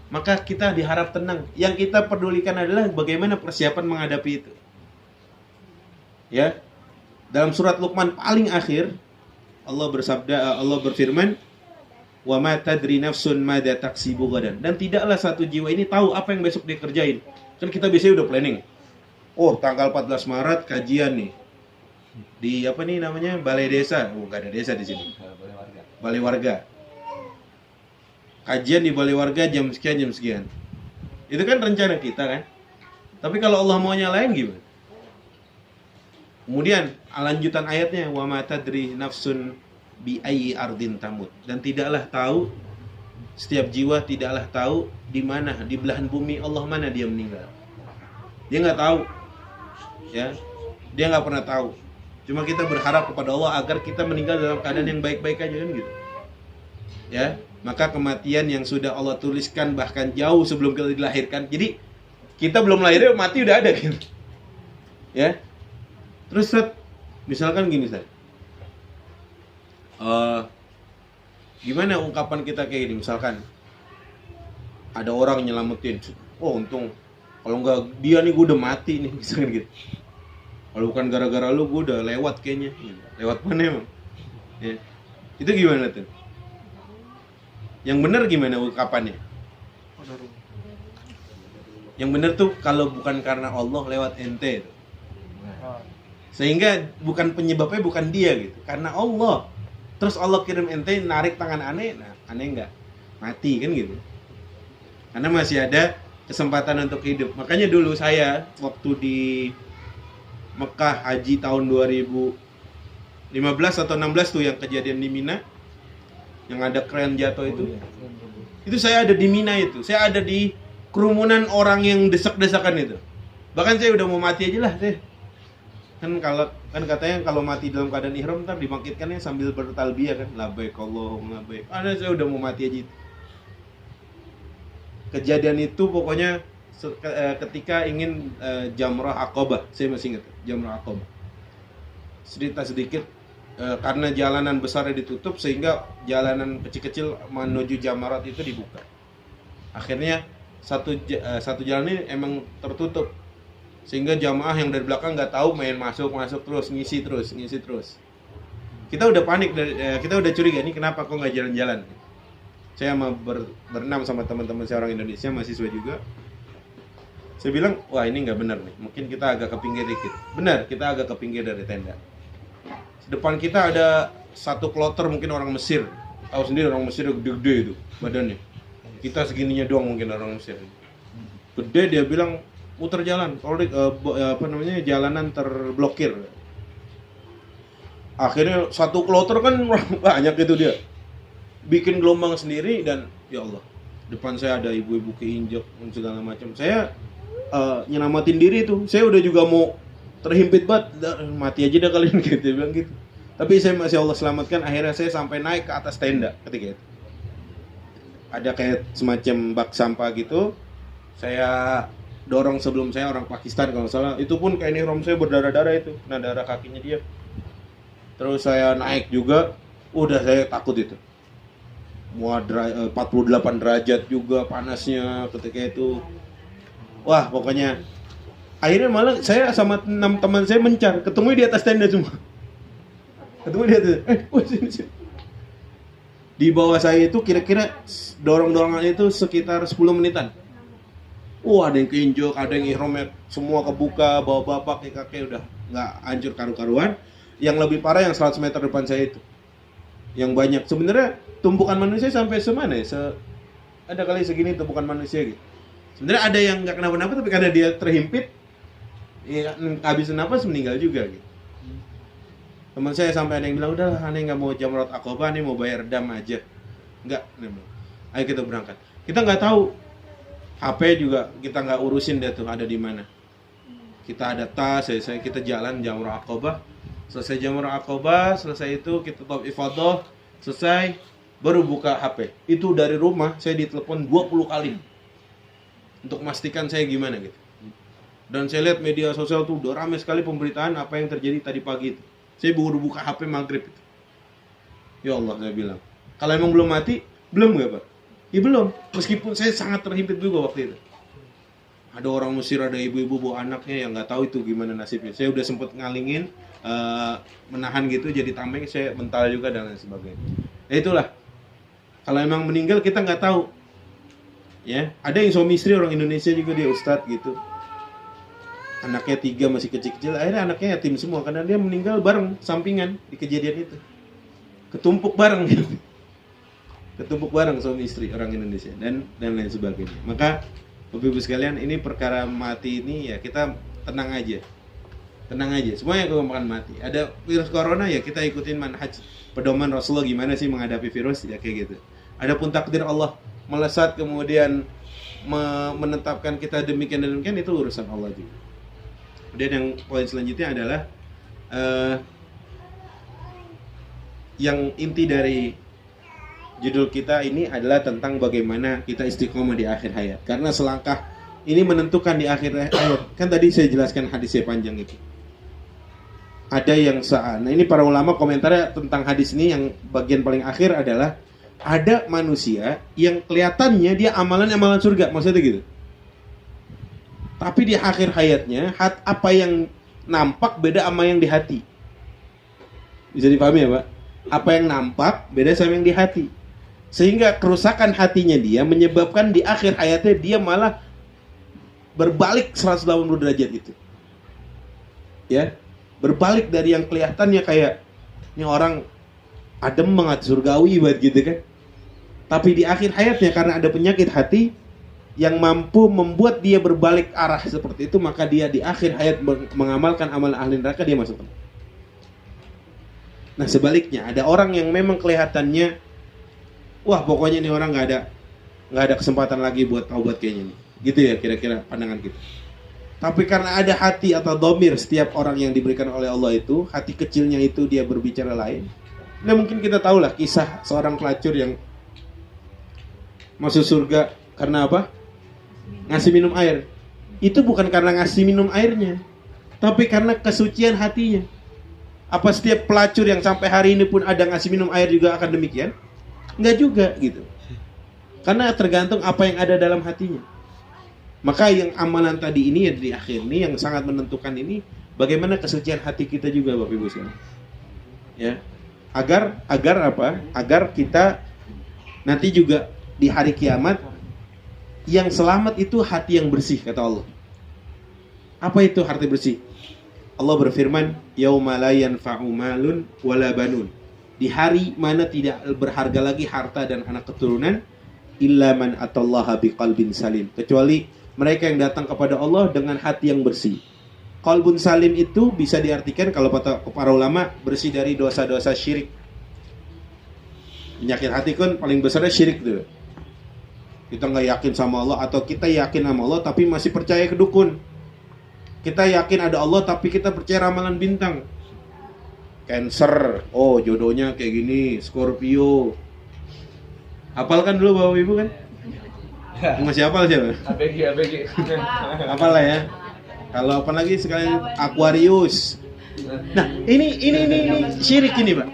Maka kita diharap tenang. Yang kita pedulikan adalah bagaimana persiapan menghadapi itu. Ya. Dalam surat Luqman paling akhir Allah berfirman, "Wa ma tadri nafsun madza taksibu ghadan." Dan tidaklah satu jiwa ini tahu apa yang besok dia kerjain. Kan kita biasanya udah planning. Oh, tanggal 14 Maret kajian nih. Di apa nih namanya? Balai desa. Oh, enggak ada desa di sini. Balai warga. Kajian di balai warga jam sekian. Itu kan rencana kita kan. Tapi kalau Allah mau nyalain gimana? Kemudian lanjutan ayatnya, wa ma tadri nafsun bi ayyi ardin tamut. Dan tidaklah tahu, setiap jiwa tidaklah tahu di mana, di belahan bumi Allah mana dia meninggal. Dia nggak tahu. Ya. Dia nggak pernah tahu. Cuma kita berharap kepada Allah agar kita meninggal dalam keadaan yang baik-baik aja kan gitu. ya, maka kematian yang sudah Allah tuliskan bahkan jauh sebelum kita dilahirkan. Jadi kita belum lahir mati udah ada gitu. Ya. Terus misalkan gini Ustaz. Gimana ungkapan kita kayak gini, misalkan ada orang nyelamatin, oh untung kalau nggak dia nih gue udah mati nih, misalkan gitu. Kalau bukan gara-gara lu gue udah lewat kayaknya. Lewat mana emang? Ya. Itu gimana tuh? Yang benar gimana ungkapannya? Yang benar tuh kalau bukan karena Allah lewat ente itu. Sehingga bukan penyebabnya bukan dia gitu, karena Allah. Terus Allah kirim ente narik tangan aneh, nah aneh nggak mati kan gitu. Karena masih ada kesempatan untuk hidup. Makanya dulu saya waktu di Mekah haji tahun 2015 atau 16 tuh yang kejadian di Mina, yang ada kren jatuh itu. Itu saya ada di Mina itu. Saya ada di kerumunan orang yang desak-desakan itu. Bahkan saya udah mau mati aja lah saya. Kan katanya kalau mati dalam keadaan ihram ntar dibangkitkannya sambil bertalbiyah kan, labbaik Allahumma labbaik. Saya udah mau mati aja. Kejadian itu pokoknya ketika ingin Jamrah Aqabah, saya masih ingat Jamrah Aqabah. Cerita sedikit, karena jalanan besarnya ditutup sehingga jalanan kecil-kecil menuju Jamarat itu dibuka. Akhirnya satu jalan ini emang tertutup. Sehingga jamaah yang dari belakang nggak tahu, main masuk terus, ngisi terus. Kita udah panik, kita udah curiga ini kenapa kok nggak jalan-jalan. Saya sama berenam sama teman-teman saya orang Indonesia, mahasiswa juga. Saya bilang, wah ini nggak benar nih, mungkin kita agak ke pinggir dikit. Benar, kita agak ke pinggir dari tenda. Depan kita ada satu kloter mungkin orang Mesir. Tahu sendiri orang Mesir gede-gede itu badannya. Kita segininya doang mungkin orang Mesir. Gede, dia bilang muter jalan, jalanan terblokir. Akhirnya satu kloter kan banyak itu dia, bikin gelombang sendiri. Dan ya Allah, depan saya ada ibu-ibu keinjek segala macam. Saya nyelamatin diri itu, saya udah juga mau terhimpit banget, mati aja dah kalian gitu, dia bilang gitu. Tapi saya masih Allah selamatkan. Akhirnya saya sampai naik ke atas tenda ketika itu. Ada kayak semacam bak sampah gitu, saya dorong sebelum saya orang Pakistan kalau salah. Itu pun kayak ihram saya berdarah-darah itu, nah darah kakinya dia. Terus saya naik juga, udah saya takut itu. 48 derajat juga panasnya ketika itu. Wah pokoknya akhirnya malah saya sama 6 teman saya mencar, ketemu di atas tenda semua. Ketemu di atas, sini. Di bawah saya itu kira-kira dorong-dorongan itu sekitar 10 menitan. Ada yang keinjek, ada yang ihramnya semua kebuka, bawa bapak, kakek udah nggak hancur karu-karuan. Yang lebih parah yang 100 meter depan saya itu, yang banyak sebenarnya tumpukan manusia sampai semana ya? Ada kali segini tumpukan manusia gitu. Sebenarnya ada yang nggak kenapa-napa, tapi karena dia terhimpit, ya habis nafas meninggal juga gitu. Teman saya sampai ada yang bilang, udah aneh nggak mau Jamrat Aqabah, aneh mau bayar dam aja. Nggak, ayo kita berangkat. Kita nggak tahu, HP juga kita nggak urusin dia tuh ada di mana. Kita ada tas, kita jalan Jamrah Aqabah. Selesai Jamrah Aqabah, selesai itu kita tawaf ifadah, selesai baru buka HP. Itu dari rumah saya ditelepon 20 kali untuk memastikan saya gimana gitu. Dan saya lihat media sosial tuh udah ramai sekali pemberitaan apa yang terjadi tadi pagi itu. Saya baru buka HP maghrib itu. Ya Allah, saya bilang, kalau emang belum mati, belum nggak Pak? Ya belum, meskipun saya sangat terhimpit juga waktu itu. Ada orang Mesir, ada ibu-ibu bawa anaknya yang nggak tahu itu gimana nasibnya. Saya udah sempet ngalingin, menahan gitu, jadi tameng, saya mental juga dan lain sebagainya. Ya itulah, kalau emang meninggal kita nggak tahu. Ya, ada yang suami istri orang Indonesia juga, dia ustadz gitu. Anaknya 3 masih kecil-kecil, akhirnya anaknya yatim semua karena dia meninggal bareng, sampingan di kejadian itu. Ketumpuk bareng gitu. Ketumpuk bareng suami istri orang Indonesia dan lain sebagainya. Maka Bapak-Ibu sekalian, ini perkara mati ini ya kita tenang aja. Tenang aja, semuanya gampang mati. Ada virus corona ya kita ikutin manhaj pedoman Rasulullah gimana sih menghadapi virus ya kayak gitu. Adapun takdir Allah melesat kemudian menetapkan kita demikian dan demikian, itu urusan Allah juga. Kemudian yang poin selanjutnya adalah yang inti dari Judul kita ini adalah tentang bagaimana kita istiqomah di akhir hayat. Karena selangkah ini menentukan di akhir hayat. Kan tadi saya jelaskan hadisnya panjang itu. Ada yang nah ini para ulama komentarnya tentang hadis ini yang bagian paling akhir adalah ada manusia yang kelihatannya dia amalan surga, maksudnya gitu. Tapi di akhir hayatnya apa yang nampak beda sama yang di hati. Bisa dipahami ya, Pak? Apa yang nampak beda sama yang di hati. Sehingga kerusakan hatinya dia menyebabkan di akhir hayatnya dia malah berbalik 180 derajat gitu. Ya. Berbalik dari yang kelihatannya kayak ini orang adem banget, surgawi banget gitu kan. Tapi di akhir hayatnya karena ada penyakit hati yang mampu membuat dia berbalik arah seperti itu, maka dia di akhir hayat mengamalkan amalan ahli neraka, dia masuk. Nah sebaliknya ada orang yang memang kelihatannya wah pokoknya ini orang nggak ada kesempatan lagi buat taubat kayaknya nih. Gitu ya kira-kira pandangan kita. Tapi karena ada hati atau domir setiap orang yang diberikan oleh Allah itu, hati kecilnya itu dia berbicara lain. Nah mungkin kita tahulah kisah seorang pelacur yang masuk surga karena apa? Ngasih minum air. Itu bukan karena ngasih minum airnya, tapi karena kesucian hatinya. Apa setiap pelacur yang sampai hari ini pun ada ngasih minum air juga akan demikian? Enggak juga gitu. Karena tergantung apa yang ada dalam hatinya. Maka yang amalan tadi ini ya di akhir ini yang sangat menentukan ini bagaimana kesucian hati kita juga Bapak Ibu sekalian. Ya. Agar apa? Agar kita nanti juga di hari kiamat yang selamat itu hati yang bersih kata Allah. Apa itu hati bersih? Allah berfirman, "Yauma la yanfa'u malun wala banun." Di hari mana tidak berharga lagi harta dan anak keturunan illa man atallaha biqalbin salim. Kecuali mereka yang datang kepada Allah dengan hati yang bersih. Qalbun salim itu bisa diartikan kalau para ulama bersih dari dosa-dosa syirik. Penyakit hati kan paling besarnya syirik tuh. Kita nggak yakin sama Allah atau kita yakin sama Allah tapi masih percaya ke dukun. Kita yakin ada Allah tapi kita percaya ramalan bintang. Cancer, oh jodohnya kayak gini, Scorpio. Hafalkan dulu Bapak Ibu kan? Masih hafal siapa? ABG. Hafal lah ya. Kalau apa lagi sekalian Aquarius. Nah, ini syirik ini, Pak.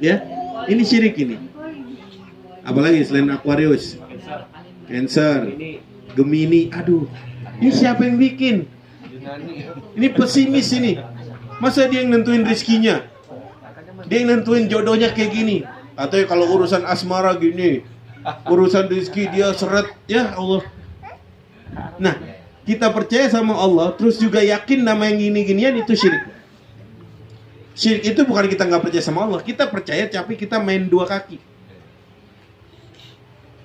Ya. Ini syirik ini. Apalagi selain Aquarius? Cancer. Gemini. Aduh. Ini siapa yang bikin? Ini pesimis ini. Masa dia yang nentuin rezekinya? Dia yang nentuin jodohnya kayak gini. Atau kalau urusan asmara gini, urusan rezeki dia seret, ya Allah. Nah, kita percaya sama Allah, terus juga yakin nama yang gini-ginian itu syirik. Syirik itu bukan kita nggak percaya sama Allah, kita percaya tapi kita main dua kaki.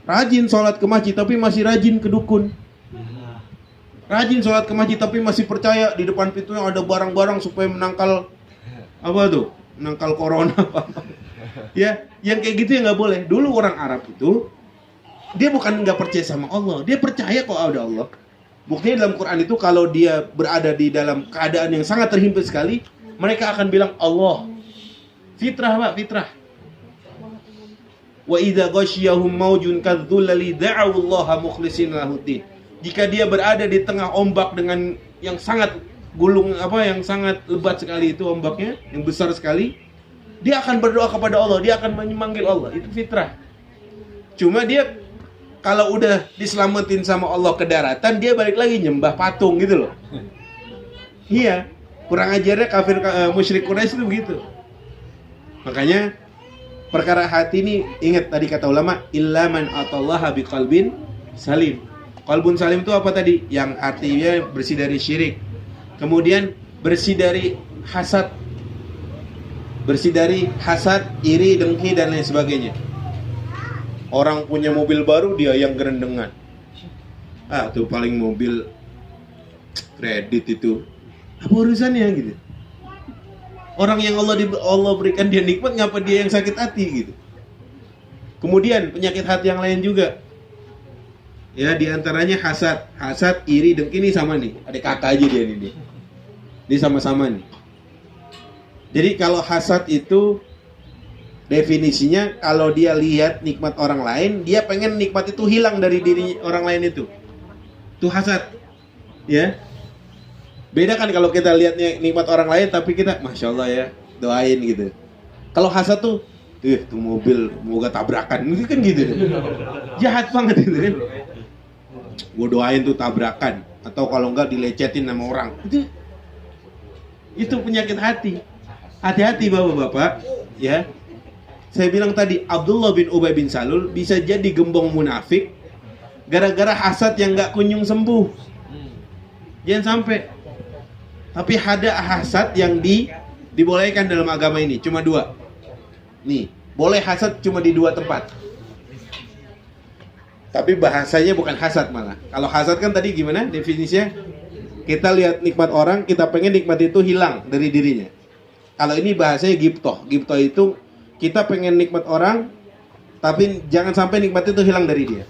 Rajin sholat ke masjid tapi masih rajin ke dukun. Rajin sholat ke masjid tapi masih percaya di depan pintunya ada barang-barang supaya menangkal apa tuh? Menangkal corona apa. Ya, yang kayak gitu ya nggak boleh. Dulu orang Arab itu dia bukan nggak percaya sama Allah, dia percaya kok ada Allah. Buktinya dalam Quran itu kalau dia berada di dalam keadaan yang sangat terhimpit sekali, mereka akan bilang Allah. Fitrah Pak, fitrah. Wa idza ghasyiyahum maujun kadzulali da'u Allah mukhlishin lahuddin. Jika dia berada di tengah ombak dengan yang sangat gulung yang sangat lebat sekali itu ombaknya, yang besar sekali, dia akan berdoa kepada Allah, dia akan memanggil Allah. Itu fitrah. Cuma dia kalau udah diselamatin sama Allah ke daratan, dia balik lagi nyembah patung gitu loh. Iya, kurang ajarnya kafir musyrik Quraisy itu begitu. Makanya perkara hati ini ingat tadi kata ulama, illa man atallaha biqalbin salim. Qalbun salim itu apa tadi? Yang artinya bersih dari syirik. Kemudian bersih dari hasad. Bersih dari hasad, iri, dengki dan lain sebagainya. Orang punya mobil baru dia yang gerendengan. Tuh paling mobil kredit itu. Apa urusannya gitu? Orang yang Allah berikan dia nikmat, ngapa dia yang sakit hati gitu? Kemudian penyakit hati yang lain juga. Ya, diantaranya hasad, iri, dengki. Ini sama nih, ada kakak aja dia nih. Dia sama-sama nih. Jadi kalau hasad itu Definisinya kalau dia lihat nikmat orang lain, dia pengen nikmat itu hilang dari diri orang lain itu. Itu hasad. Ya. Beda kan kalau kita lihatnya nikmat orang lain tapi kita Masya Allah ya, doain gitu. Kalau hasad tuh tuh mobil moga tabrakan, kan gitu. Jahat banget itu kan. Gue doain tuh tabrakan, atau kalau enggak dilecetin sama orang. Itu penyakit hati. Hati-hati bapak-bapak, ya. Saya bilang tadi Abdullah bin Ubay bin Salul bisa jadi gembong munafik gara-gara hasad yang enggak kunjung sembuh. Jangan sampai. Tapi ada hasad yang dibolehkan dalam agama ini, cuma 2. Nih, boleh hasad cuma di 2 tempat. Tapi bahasanya bukan hasad malah. Kalau hasad kan tadi gimana definisinya? Kita lihat nikmat orang, kita pengen nikmat itu hilang dari dirinya. Kalau ini bahasanya gibtoh. Gibtoh itu kita pengen nikmat orang, tapi jangan sampai nikmat itu hilang dari dia.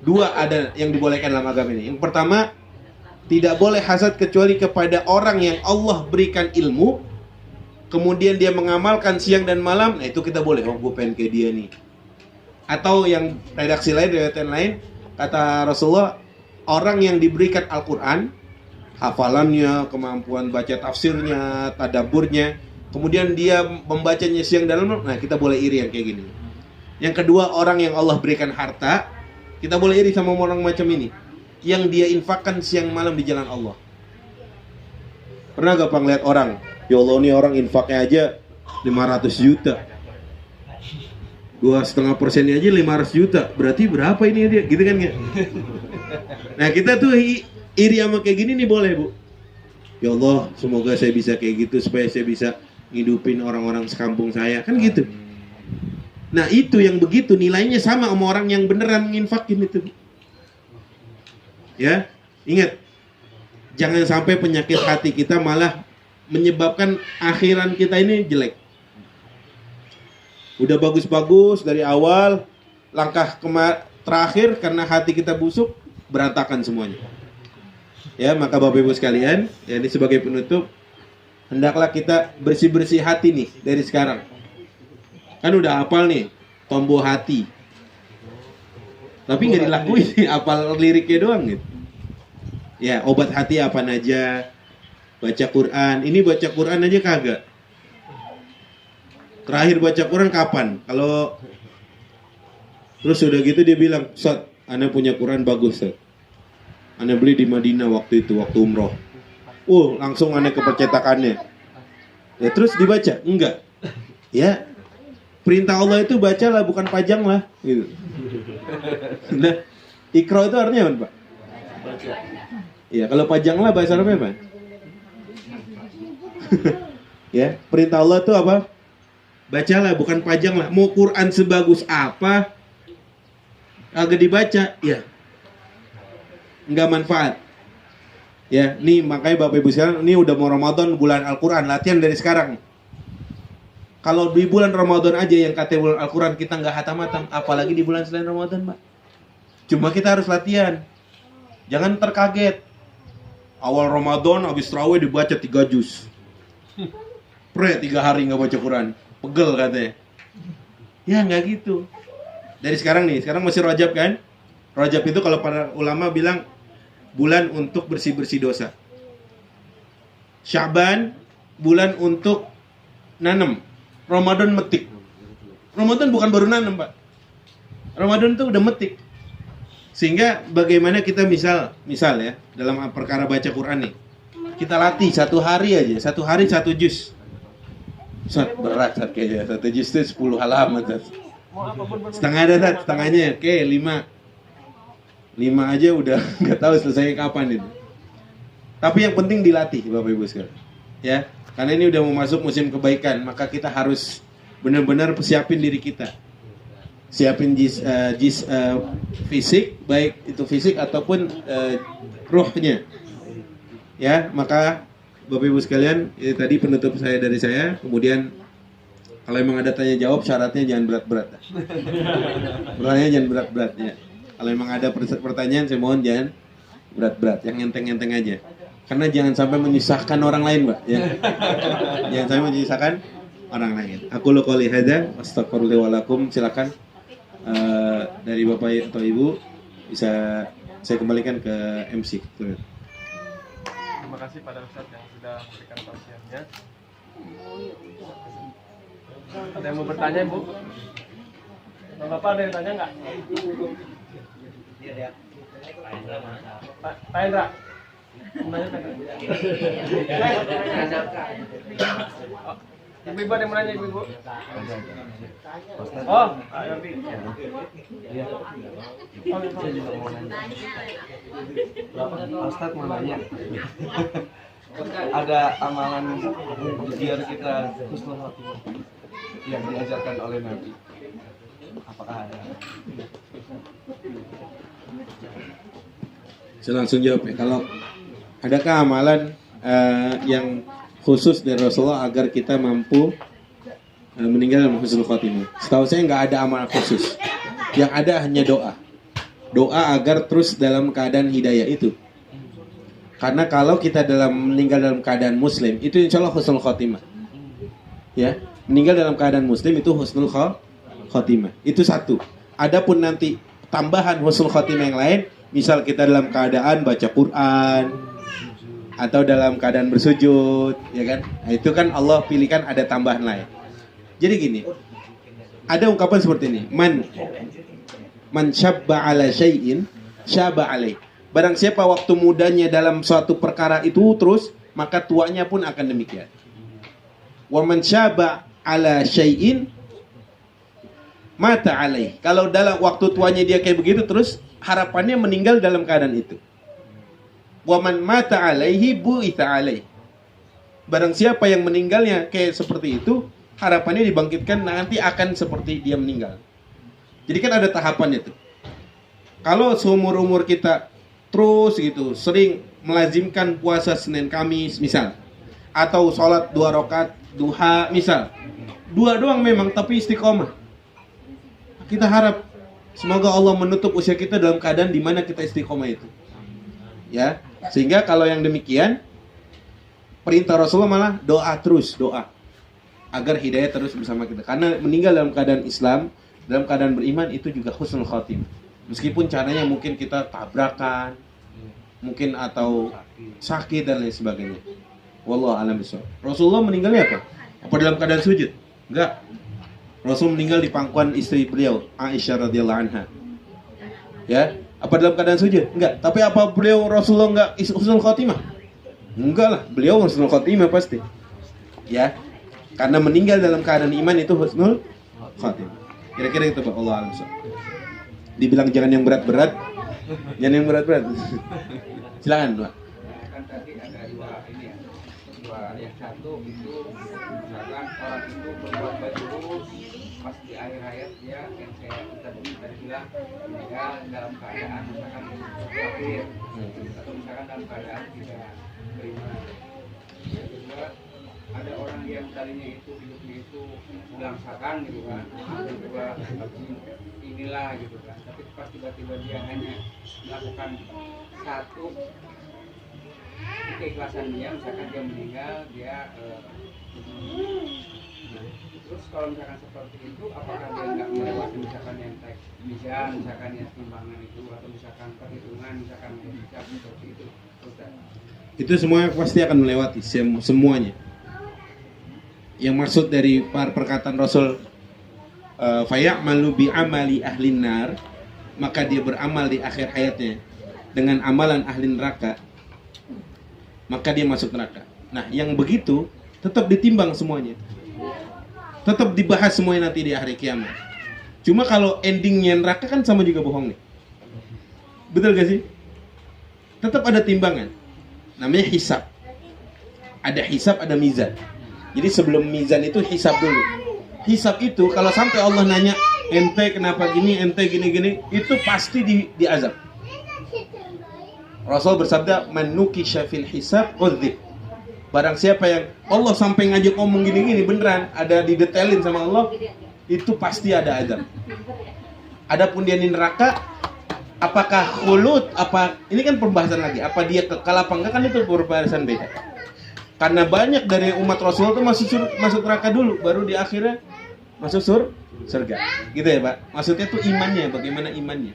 2 ada yang dibolehkan dalam agama ini. Yang pertama, tidak boleh hasad kecuali kepada orang yang Allah berikan ilmu, kemudian dia mengamalkan siang dan malam. Nah itu kita boleh, oh gue pengen kayak dia nih. Atau yang redaksi lain, riwayat lain, kata Rasulullah, orang yang diberikan Al-Quran, hafalannya, kemampuan baca tafsirnya, tadabburnya, kemudian dia membacanya siang dan malam, nah kita boleh iri yang kayak gini. Yang kedua, orang yang Allah berikan harta, kita boleh iri sama orang macam ini, yang dia infakkan siang malam di jalan Allah. Pernah gak Pak ngeliat orang, ya Allah ini orang infaknya aja 500 juta, 2,5% aja 500 juta, berarti berapa ini dia, gitu kan gak? Nah kita tuh iri sama kayak gini nih boleh Bu. Ya Allah semoga saya bisa kayak gitu, supaya saya bisa ngidupin orang-orang sekampung saya, kan gitu. Nah itu yang begitu nilainya sama orang yang beneran nginfakin itu. Ya, ingat, jangan sampai penyakit hati kita malah menyebabkan akhiran kita ini jelek. Udah bagus-bagus dari awal, langkah terakhir karena hati kita busuk, berantakan semuanya. Ya, maka Bapak Ibu sekalian, ya ini sebagai penutup, hendaklah kita bersih-bersih hati nih dari sekarang. Kan udah hafal nih, tombol hati. Tapi nggak dilakuin nih, hafal liriknya doang gitu. Ya, obat hati apa aja? Baca Quran. Ini baca Quran aja kagak. Terakhir baca Quran kapan? Kalau terus udah gitu dia bilang, "Ustaz, ana punya Quran bagus, Ustaz. Ana beli di Madinah waktu itu, waktu umroh." Langsung ana ke percetakannya. Ya terus dibaca? Enggak. Ya. Perintah Allah itu bacalah, bukan pajang lah, gitu. Nah, Iqra itu artinya apa, Pak? Baca. Ya, kalau pajang lah bahasa Arabnya apa? Ya, perintah Allah itu apa? Bacalah, bukan pajang lah. Mau Quran sebagus apa, agak dibaca, ya nggak manfaat. Ya, nih makanya Bapak Ibu sekarang, ini udah mau Ramadan, bulan Al-Quran, latihan dari sekarang. Kalau di bulan Ramadan aja yang kata bulan Al-Quran kita nggak hatam-hatam, apalagi di bulan selain Ramadan, Pak. Cuma kita harus latihan. Jangan terkaget. Awal Ramadan habis tarawih dibaca 3 juz. 3 hari nggak baca Quran, pegel katanya. Ya nggak gitu. Dari sekarang nih, sekarang masih Rajab kan? Rajab itu kalau para ulama bilang bulan untuk bersih-bersih dosa. Sya'ban bulan untuk nanam. Ramadan metik. Ramadan bukan baru nanam, Pak. Ramadan itu udah metik. Sehingga bagaimana kita misal ya, dalam perkara baca Quran nih, kita latih 1 hari aja, 1 hari 1 juz. Berat kayaknya, 1 juz itu 10 halaman. Setengah ada, setengahnya, oke 5 aja udah nggak tahu selesai kapan itu. Tapi yang penting dilatih Bapak Ibu sekalian. Ya, karena ini udah mau masuk musim kebaikan, maka kita harus benar-benar persiapin diri kita. Siapin fisik, baik itu fisik ataupun ruhnya. Ya, maka Bapak Ibu sekalian, ini tadi penutup saya dari saya. Kemudian kalau emang ada tanya jawab, syaratnya jangan berat-berat. Pertanyaannya jangan berat-berat ya. Kalau emang ada pertanyaan, saya mohon jangan berat-berat, yang enteng-enteng aja. Karena jangan sampai menyusahkan orang lain, Mbak. Ya. Jangan sampai menyusahkan orang lain. Aku lu qouli hadza astagfirullah walakum. Silakan dari Bapak atau Ibu bisa saya kembalikan ke MC. Terima kasih pada Ustadz yang sudah memberikan tausiahnya. Ada yang mau bertanya, Bu? Bapak ada yang tanya nggak? Pak Indra. Ibu-ibu ada yang mau nanya, ibu-ibu? Oh, Pak Yordi. Ustadz mau nanya, ada amalan biar kita husnul khotimah yang diajarkan oleh Nabi, apakah ada? Saya langsung jawab ya. Kalau adakah amalan yang khusus dari Rasulullah agar kita mampu meninggal dalam husnul khotimah? Setahu saya nggak ada amalan khusus. Yang ada hanya doa. Doa agar terus dalam keadaan hidayah itu. Karena kalau kita meninggal dalam keadaan muslim, itu insya Allah husnul khotimah. Ya, meninggal dalam keadaan muslim itu husnul khotimah. Itu satu. Adapun nanti tambahan husnul khotimah yang lain, misal kita dalam keadaan baca Quran atau dalam keadaan bersujud, ya kan? Nah, itu kan Allah pilihkan ada tambahan lain. Jadi gini, ada ungkapan seperti ini, man syabba ala syai'in syaba alaih. Barang siapa waktu mudanya dalam suatu perkara itu terus, maka tuanya pun akan demikian. Wa man syaba ala syai'in mata alaih. Kalau dalam waktu tuanya dia kayak begitu terus, harapannya meninggal dalam keadaan itu. Wa man mata alaihi bu'itha alaih. Barang siapa yang meninggalnya kayak seperti itu, harapannya dibangkitkan nanti akan seperti dia meninggal. Jadi kan ada tahapannya tuh. Kalau seumur-umur kita terus gitu, sering melazimkan puasa Senin Kamis misal, atau sholat 2 rakaat duha misal, 2 doang memang tapi istiqomah, kita harap semoga Allah menutup usia kita dalam keadaan di mana kita istiqomah itu, ya. Sehingga kalau yang demikian, perintah Rasulullah malah doa terus, doa agar hidayah terus bersama kita. Karena meninggal dalam keadaan Islam, dalam keadaan beriman itu juga husnul khotimah. Meskipun caranya mungkin kita tabrakan, mungkin atau sakit dan lain sebagainya. Wallahu a'lam bishawab. Rasulullah meninggalnya apa? Apa dalam keadaan sujud? Enggak. Rasul meninggal di pangkuan istri beliau, Aisyah radhiyallahu anha. Ya, apa dalam keadaan sujud? Enggak. Tapi apa beliau Rasulullah enggak husnul khotimah? Enggak lah, beliau husnul khotimah pasti. Ya. Karena meninggal dalam keadaan iman itu husnul khotimah. Kira-kira itu Pak, Allah a'lam bishawab. Dibilang jangan yang berat-berat, jangan yang berat-berat. Silakan, Pak. Kan tadi ada dua yang satu itu misalkan orang itu berbuat baik terus, pas di akhir hayat dia yang saya tadi bilang meninggal dalam keadaan misalkan kafir atau misalkan dalam keadaan tidak beriman. Yang kedua, ada orang yang tadinya itu hidupnya itu belangsakan gitu kan, kedua inilah gitu kan, tapi pas tiba-tiba dia hanya melakukan satu keikhlasan dia, misalkan dia meninggal dia terus kalau misalkan seperti itu, apakah dia nggak melewati misalkan yang teks mizan, misalkan yang timbangan itu, atau misalkan perhitungan, misalkan hisab seperti itu, Ustaz? Itu semuanya pasti akan melewati semuanya. Yang maksud dari perkataan Rasul fayamalu bi amali ahlin nar, maka dia beramal di akhir hayatnya dengan amalan ahli neraka, maka dia masuk neraka. Nah, yang begitu tetap ditimbang semuanya, tetap dibahas semuanya nanti di hari kiamat. Cuma kalau endingnya neraka kan sama juga bohong nih, betul gak sih? Tetap ada timbangan, namanya hisab. Ada hisab, ada mizan. Jadi sebelum mizan itu hisab dulu. Hisab itu kalau sampai Allah nanya, ente kenapa gini, ente gini-gini, itu pasti diazab. Rasul bersabda, man nukisha fil hisab udzib. Barang siapa yang Allah sampai ngajak ngomong gini-gini beneran, ada didetailin sama Allah, itu pasti ada azab. Adapun dia di neraka, apakah khulud, apa ini kan pembahasan lagi, apa dia kekal apa enggak, kan itu pembahasan beda. Karena banyak dari umat Rasulullah itu masuk neraka dulu, baru di akhirnya masuk surga. Gitu ya, Pak. Maksudnya tuh imannya, bagaimana imannya.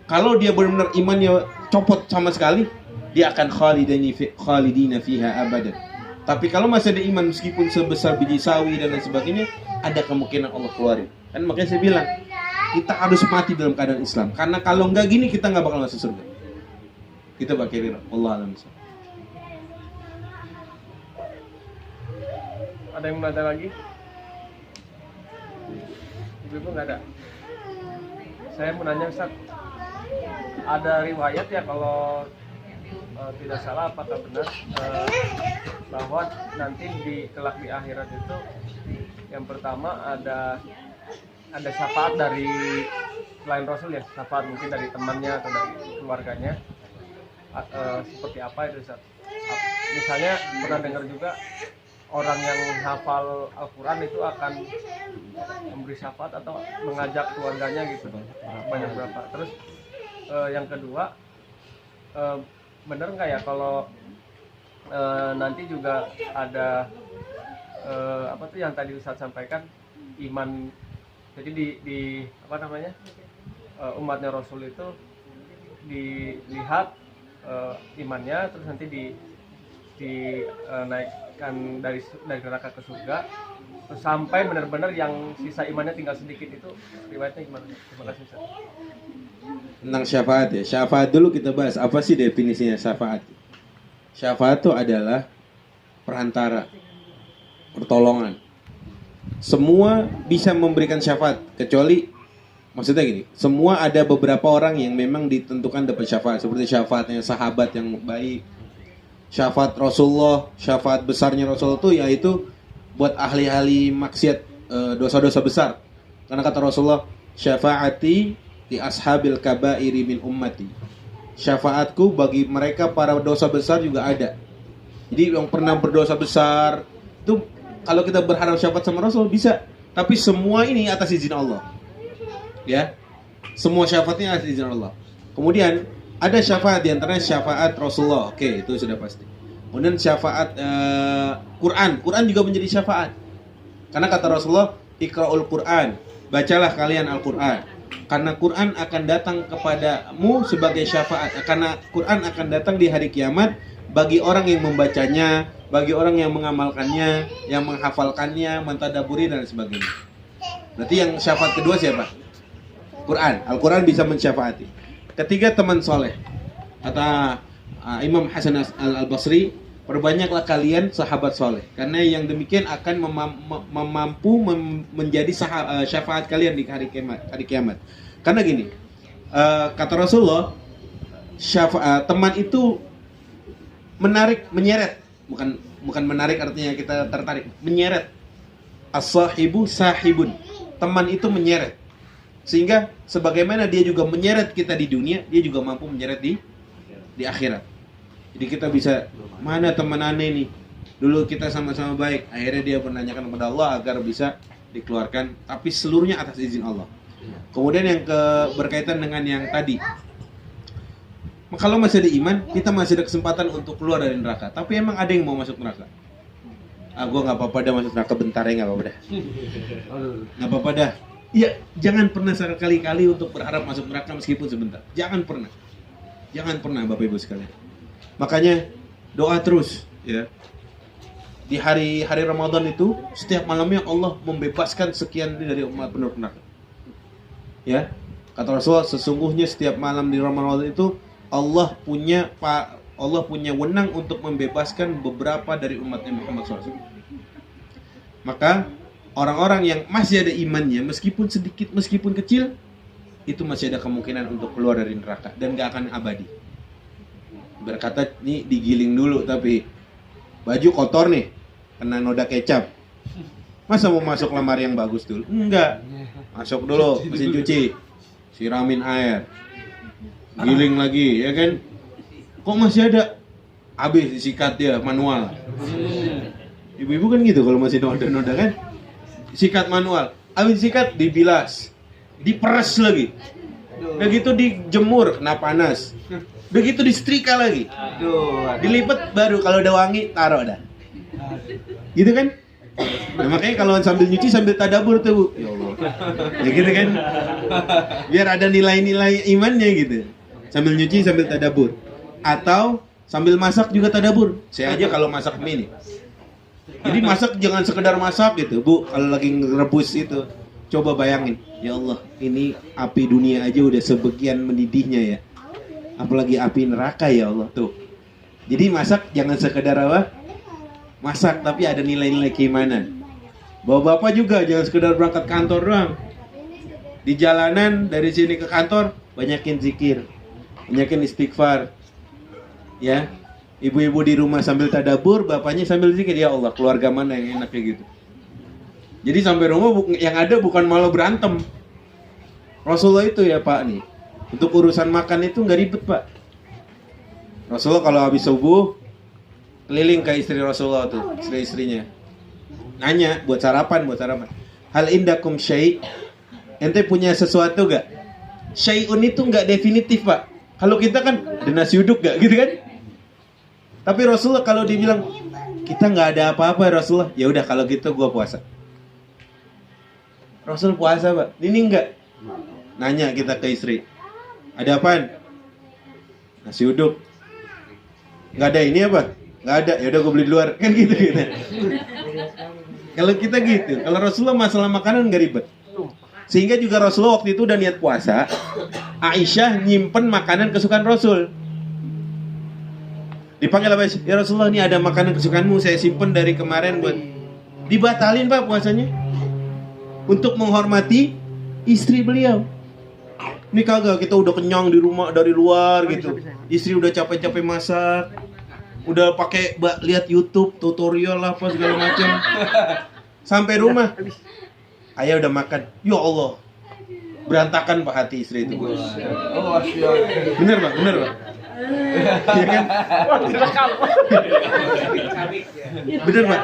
Kalau dia benar-benar imannya copot sama sekali, dia akan khalidina fiha abadan. Tapi kalau masih ada iman meskipun sebesar biji sawi dan lain sebagainya, ada kemungkinan Allah keluarin. Kan makanya saya bilang, kita harus mati dalam keadaan Islam. Karena kalau enggak gini kita enggak bakal masuk surga. Kita bakal Allah alam. Ada yang mau nanya lagi? Ibu nggak ada. Saya mau nanya Ustaz, ada riwayat ya kalau tidak salah apakah benar bahwa nanti di kelak di akhirat itu yang pertama ada syafaat dari selain Rasul ya, syafaat mungkin dari temannya atau dari keluarganya. Seperti apa itu Ustaz? Misalnya pernah dengar juga orang yang hafal Al-Quran itu akan memberi syafaat atau mengajak keluarganya gitu, banyak berapa. Terus yang kedua, benar nggak ya kalau nanti juga ada apa tuh yang tadi Ustaz sampaikan, iman. Jadi di apa namanya, umatnya Rasul itu dilihat imannya, terus nanti dinaikkan dari neraka ke surga, terus sampai benar-benar yang sisa imannya tinggal sedikit. Itu riwayatnya gimana? Terima kasih Ustaz. Tentang syafaat ya. Syafaat dulu kita bahas. Apa sih definisinya syafaat? Syafaat itu adalah perantara, pertolongan. Semua bisa memberikan syafaat kecuali, maksudnya gini, semua ada beberapa orang yang memang ditentukan dapat syafaat, seperti syafaatnya sahabat yang baik, syafaat Rasulullah, syafaat besarnya Rasulullah itu yaitu buat ahli-ahli maksiat, dosa-dosa besar. Karena kata Rasulullah, syafaati di ashabil kabairi min ummati. Syafaatku bagi mereka para dosa besar juga ada. Jadi yang pernah berdosa besar itu kalau kita berharap syafaat sama Rasul bisa, tapi semua ini atas izin Allah. Ya. Semua syafaatnya atas izin Allah. Kemudian ada syafaat di antaranya syafaat Rasulullah. Oke, itu sudah pasti. Kemudian syafaat Quran juga menjadi syafaat. Karena kata Rasulullah, Iqra'ul Quran, bacalah kalian Al-Quran. Karena Quran akan datang kepadamu sebagai syafaat. Karena Quran akan datang di hari kiamat bagi orang yang membacanya, bagi orang yang mengamalkannya, yang menghafalkannya, mentadaburi dan sebagainya. Berarti yang syafaat kedua siapa? Quran. Al-Quran bisa mensyafaati. Ketiga, teman soleh. Kata Imam Hasan Al-Basri, perbanyaklah kalian sahabat soleh, karena yang demikian akan mampu menjadi syafaat kalian di hari kiamat. Karena gini, kata Rasulullah, teman itu menyeret, bukan menarik artinya kita tertarik, menyeret. As-sahibu sahibun, teman itu menyeret, sehingga sebagaimana dia juga menyeret kita di dunia, dia juga mampu menyeret di akhirat. Jadi kita bisa, mana teman aneh nih, dulu kita sama-sama baik, akhirnya dia menanyakan kepada Allah agar bisa dikeluarkan, tapi seluruhnya atas izin Allah. Kemudian yang berkaitan dengan yang tadi, kalau masih ada iman, kita masih ada kesempatan untuk keluar dari neraka. Tapi emang ada yang mau masuk neraka? Gue nggak apa-apa dah masuk neraka bentar ya, nggak apa-apa dah. Nggak apa-apa dah. Iya, jangan pernah sekali-kali untuk berharap masuk neraka meskipun sebentar. Jangan pernah Bapak Ibu sekalian. Makanya doa terus ya. Di hari Ramadan itu setiap malamnya Allah membebaskan sekian dari umat penduduk neraka. Ya. Kata Rasulullah, sesungguhnya setiap malam di Ramadan itu Allah punya wenang untuk membebaskan beberapa dari umatnya Muhammad SAW. Maka orang-orang yang masih ada imannya, meskipun sedikit, meskipun kecil, itu masih ada kemungkinan untuk keluar dari neraka dan gak akan abadi. Berkata nih digiling dulu, tapi baju kotor nih, kena noda kecap, masa mau masuk lemari yang bagus dulu? Enggak, masuk dulu mesin cuci, siramin air, giling lagi, ya kan? Kok masih ada? Habis disikat dia manual. Ibu-ibu kan gitu kalau masih noda-noda kan, sikat manual, habis sikat dibilas, diperes lagi, udah gitu dijemur kena panas, udah gitu disetrika lagi, dilipat baru kalau udah wangi taruh dah. Gitu kan? Nah, makanya kalau sambil nyuci sambil tadabur tuh, Bu. Ya Allah. Ya gitu kan? Biar ada nilai-nilai imannya gitu. Sambil nyuci sambil tadabur. Atau sambil masak juga tadabur. Saya aja kalau masak mie nih. Jadi masak jangan sekedar masak gitu, Bu. Kalau lagi ngerebus itu, coba bayangin. Ya Allah, ini api dunia aja udah sebagian mendidihnya ya. Apalagi api neraka ya Allah tuh. Jadi masak jangan sekedar apa? Masak tapi ada nilai-nilai keimanan. Bapak-bapak juga jangan sekedar berangkat kantor doang. Di jalanan dari sini ke kantor banyakin zikir, banyakin istighfar. Ya. Ibu-ibu di rumah sambil tadabur, bapaknya sambil zikir. Ya Allah, keluarga mana yang enak kayak gitu. Jadi sampai rumah yang ada bukan malah berantem. Rasulullah itu ya Pak nih. Untuk urusan makan itu nggak ribet Pak. Rasulullah kalau habis subuh keliling ke istri Rasulullah tuh, istri-istrinya. Nanya buat sarapan. Hal indakum syai'? Ente punya sesuatu gak? Syai'un itu nggak definitif Pak. Kalau kita kan ada nasi uduk gak gitu kan? Tapi Rasulullah kalau dibilang kita nggak ada apa-apa Rasulullah, ya udah kalau gitu gua puasa. Rasul puasa Pak. Ini enggak. Nanya kita ke istri. Ada apaan? Nasi uduk. Nggak ada ini apa? Nggak ada. Ya udah gue beli di luar. Kan gitu. Kalau kita gitu. Kalau Rasulullah masalah makanan nggak ribet. Sehingga juga Rasulullah waktu itu udah niat puasa. Aisyah nyimpen makanan kesukaan Rasul. Dipanggil apa? Ya Rasulullah, ini ada makanan kesukaanmu. Saya simpen dari kemarin buat. Dibatalin Pak puasanya. Untuk menghormati istri beliau. Ini kagak, kita udah kenyang di rumah dari luar gitu. Istri udah capek-capek masak. Udah pakai lihat YouTube tutorial lah apa segala macam. Sampai rumah. Ayah udah makan. Ya Allah. Berantakan Pak hati istri itu. Bener Pak. Iya kan? Bener Pak.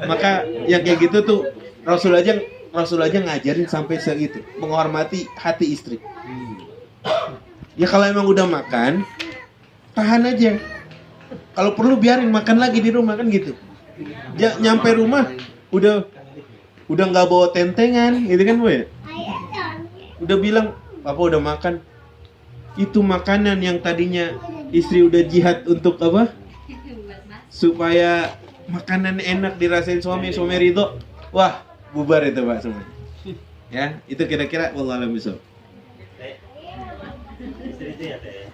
Maka yang kayak gitu tuh Rasul aja ngajarin sampai segitu, menghormati hati istri. Ya kalau emang udah makan, tahan aja. Kalau perlu biarin makan lagi di rumah kan gitu. Nyampe rumah udah nggak bawa tentengan, gitu kan Bu ya? Udah bilang, Papa udah makan. Itu makanan yang tadinya istri udah jihad untuk apa? Supaya makanan enak dirasain suami ridho. Wah, bubar itu Pak semua. Ya, itu kira-kira wallahu a'lam bishawab. Istri ya Teh.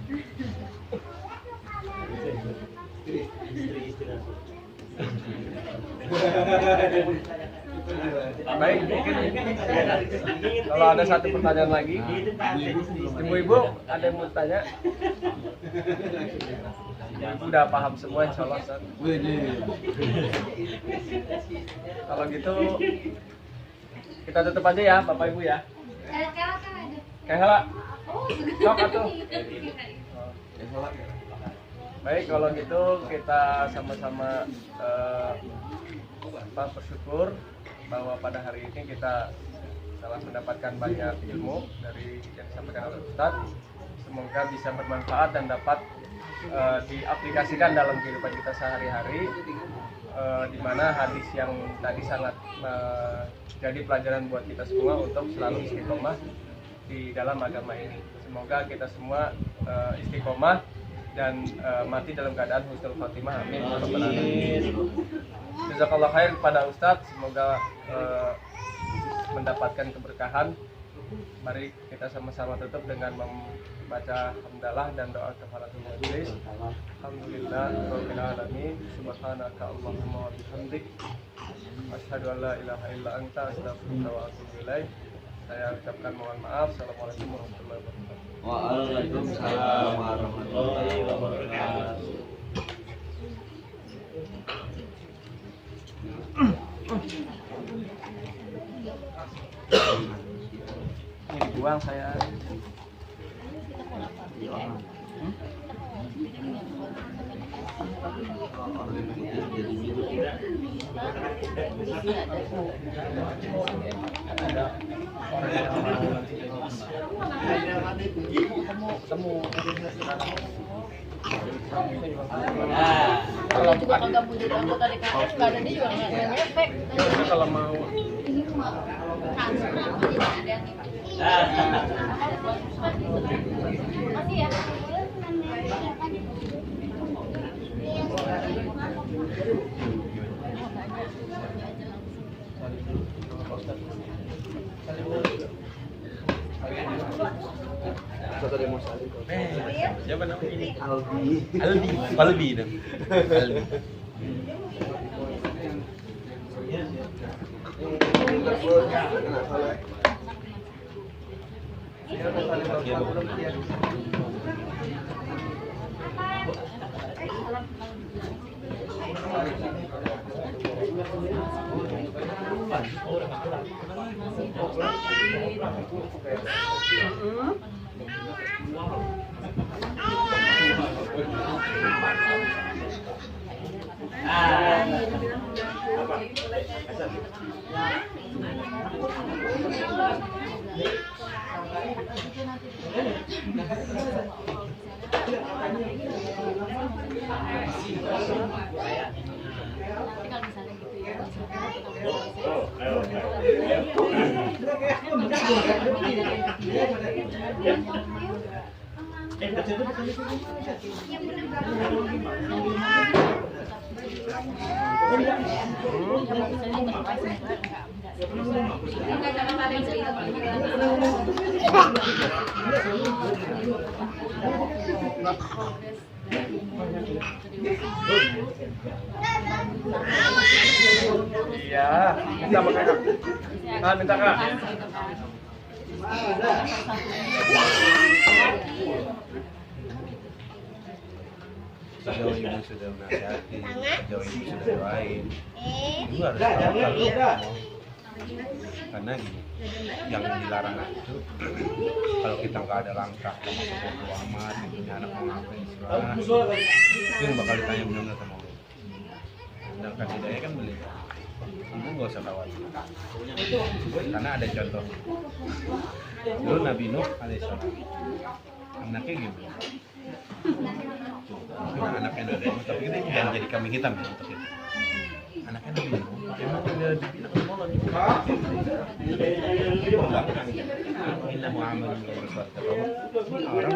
Baik, mungkin kalau ada satu pertanyaan lagi, ibu-ibu ada yang mau tanya? Udah paham semua insya Allah Ustaz. Kalau gitu kita tutup aja ya Bapak Ibu ya. Kayak sok atuh. Baik, kalau gitu kita sama-sama bersyukur bahwa pada hari ini kita telah mendapatkan banyak ilmu dari yang disampaikan oleh Ustadz. Semoga bisa bermanfaat dan dapat diaplikasikan dalam kehidupan kita sehari-hari, di mana hadis yang tadi sangat jadi pelajaran buat kita semua untuk selalu istiqomah di dalam agama ini. Semoga kita semua istiqomah dan mati dalam keadaan husnul khotimah. Amin. Jazakallah khair kepada Ustadz. Semoga mendapatkan keberkahan. Mari kita sama-sama tutup dengan membaca hamdalah dan doa kafaratul majelis. Alhamdulillah rabbil alamin. Subhanaka Allahumma wa bihamdik. Asyhadu an la ilaha illa anta astaghfiruka wa atubu ilaik. Saya ucapkan mohon maaf. Assalamualaikum warahmatullahi wabarakatuh. Waalaikumsalam warahmatullahi wabarakatuh. Ini dibuang saya. Ketemu. kalau juga kagak mau jadi anggota DKS, nggak ada dia juga nggak ngefek. biasanya kalau mau Masih ya. siapa namanya ini? Albi dong. Albi. Nanti kalau misalnya gitu ya, Iya, minta makan kak. Ah, minta kak. Sejauh ibu sudah menasihati, sejauh ibu sudah doain, ibu harus tahu kalau karena gini, yang dilarang itu kalau kita nggak ada langkah sama bodo amat, punya anak mau ngapain serah, itu yang bakal ditanya benar-benar sama Allah. Sedangkan hidayah kan beli, ibu nggak usah khawatir, karena ada contoh. Dulu Nabi Nuh alaihissalam, anaknya gimana? Anaknya ada, tapi kita jangan jadi kambing hitam ya untuk itu. Anaknya Nabi Nuh, emang tinggal dibilang molan di Inna Muhammad orang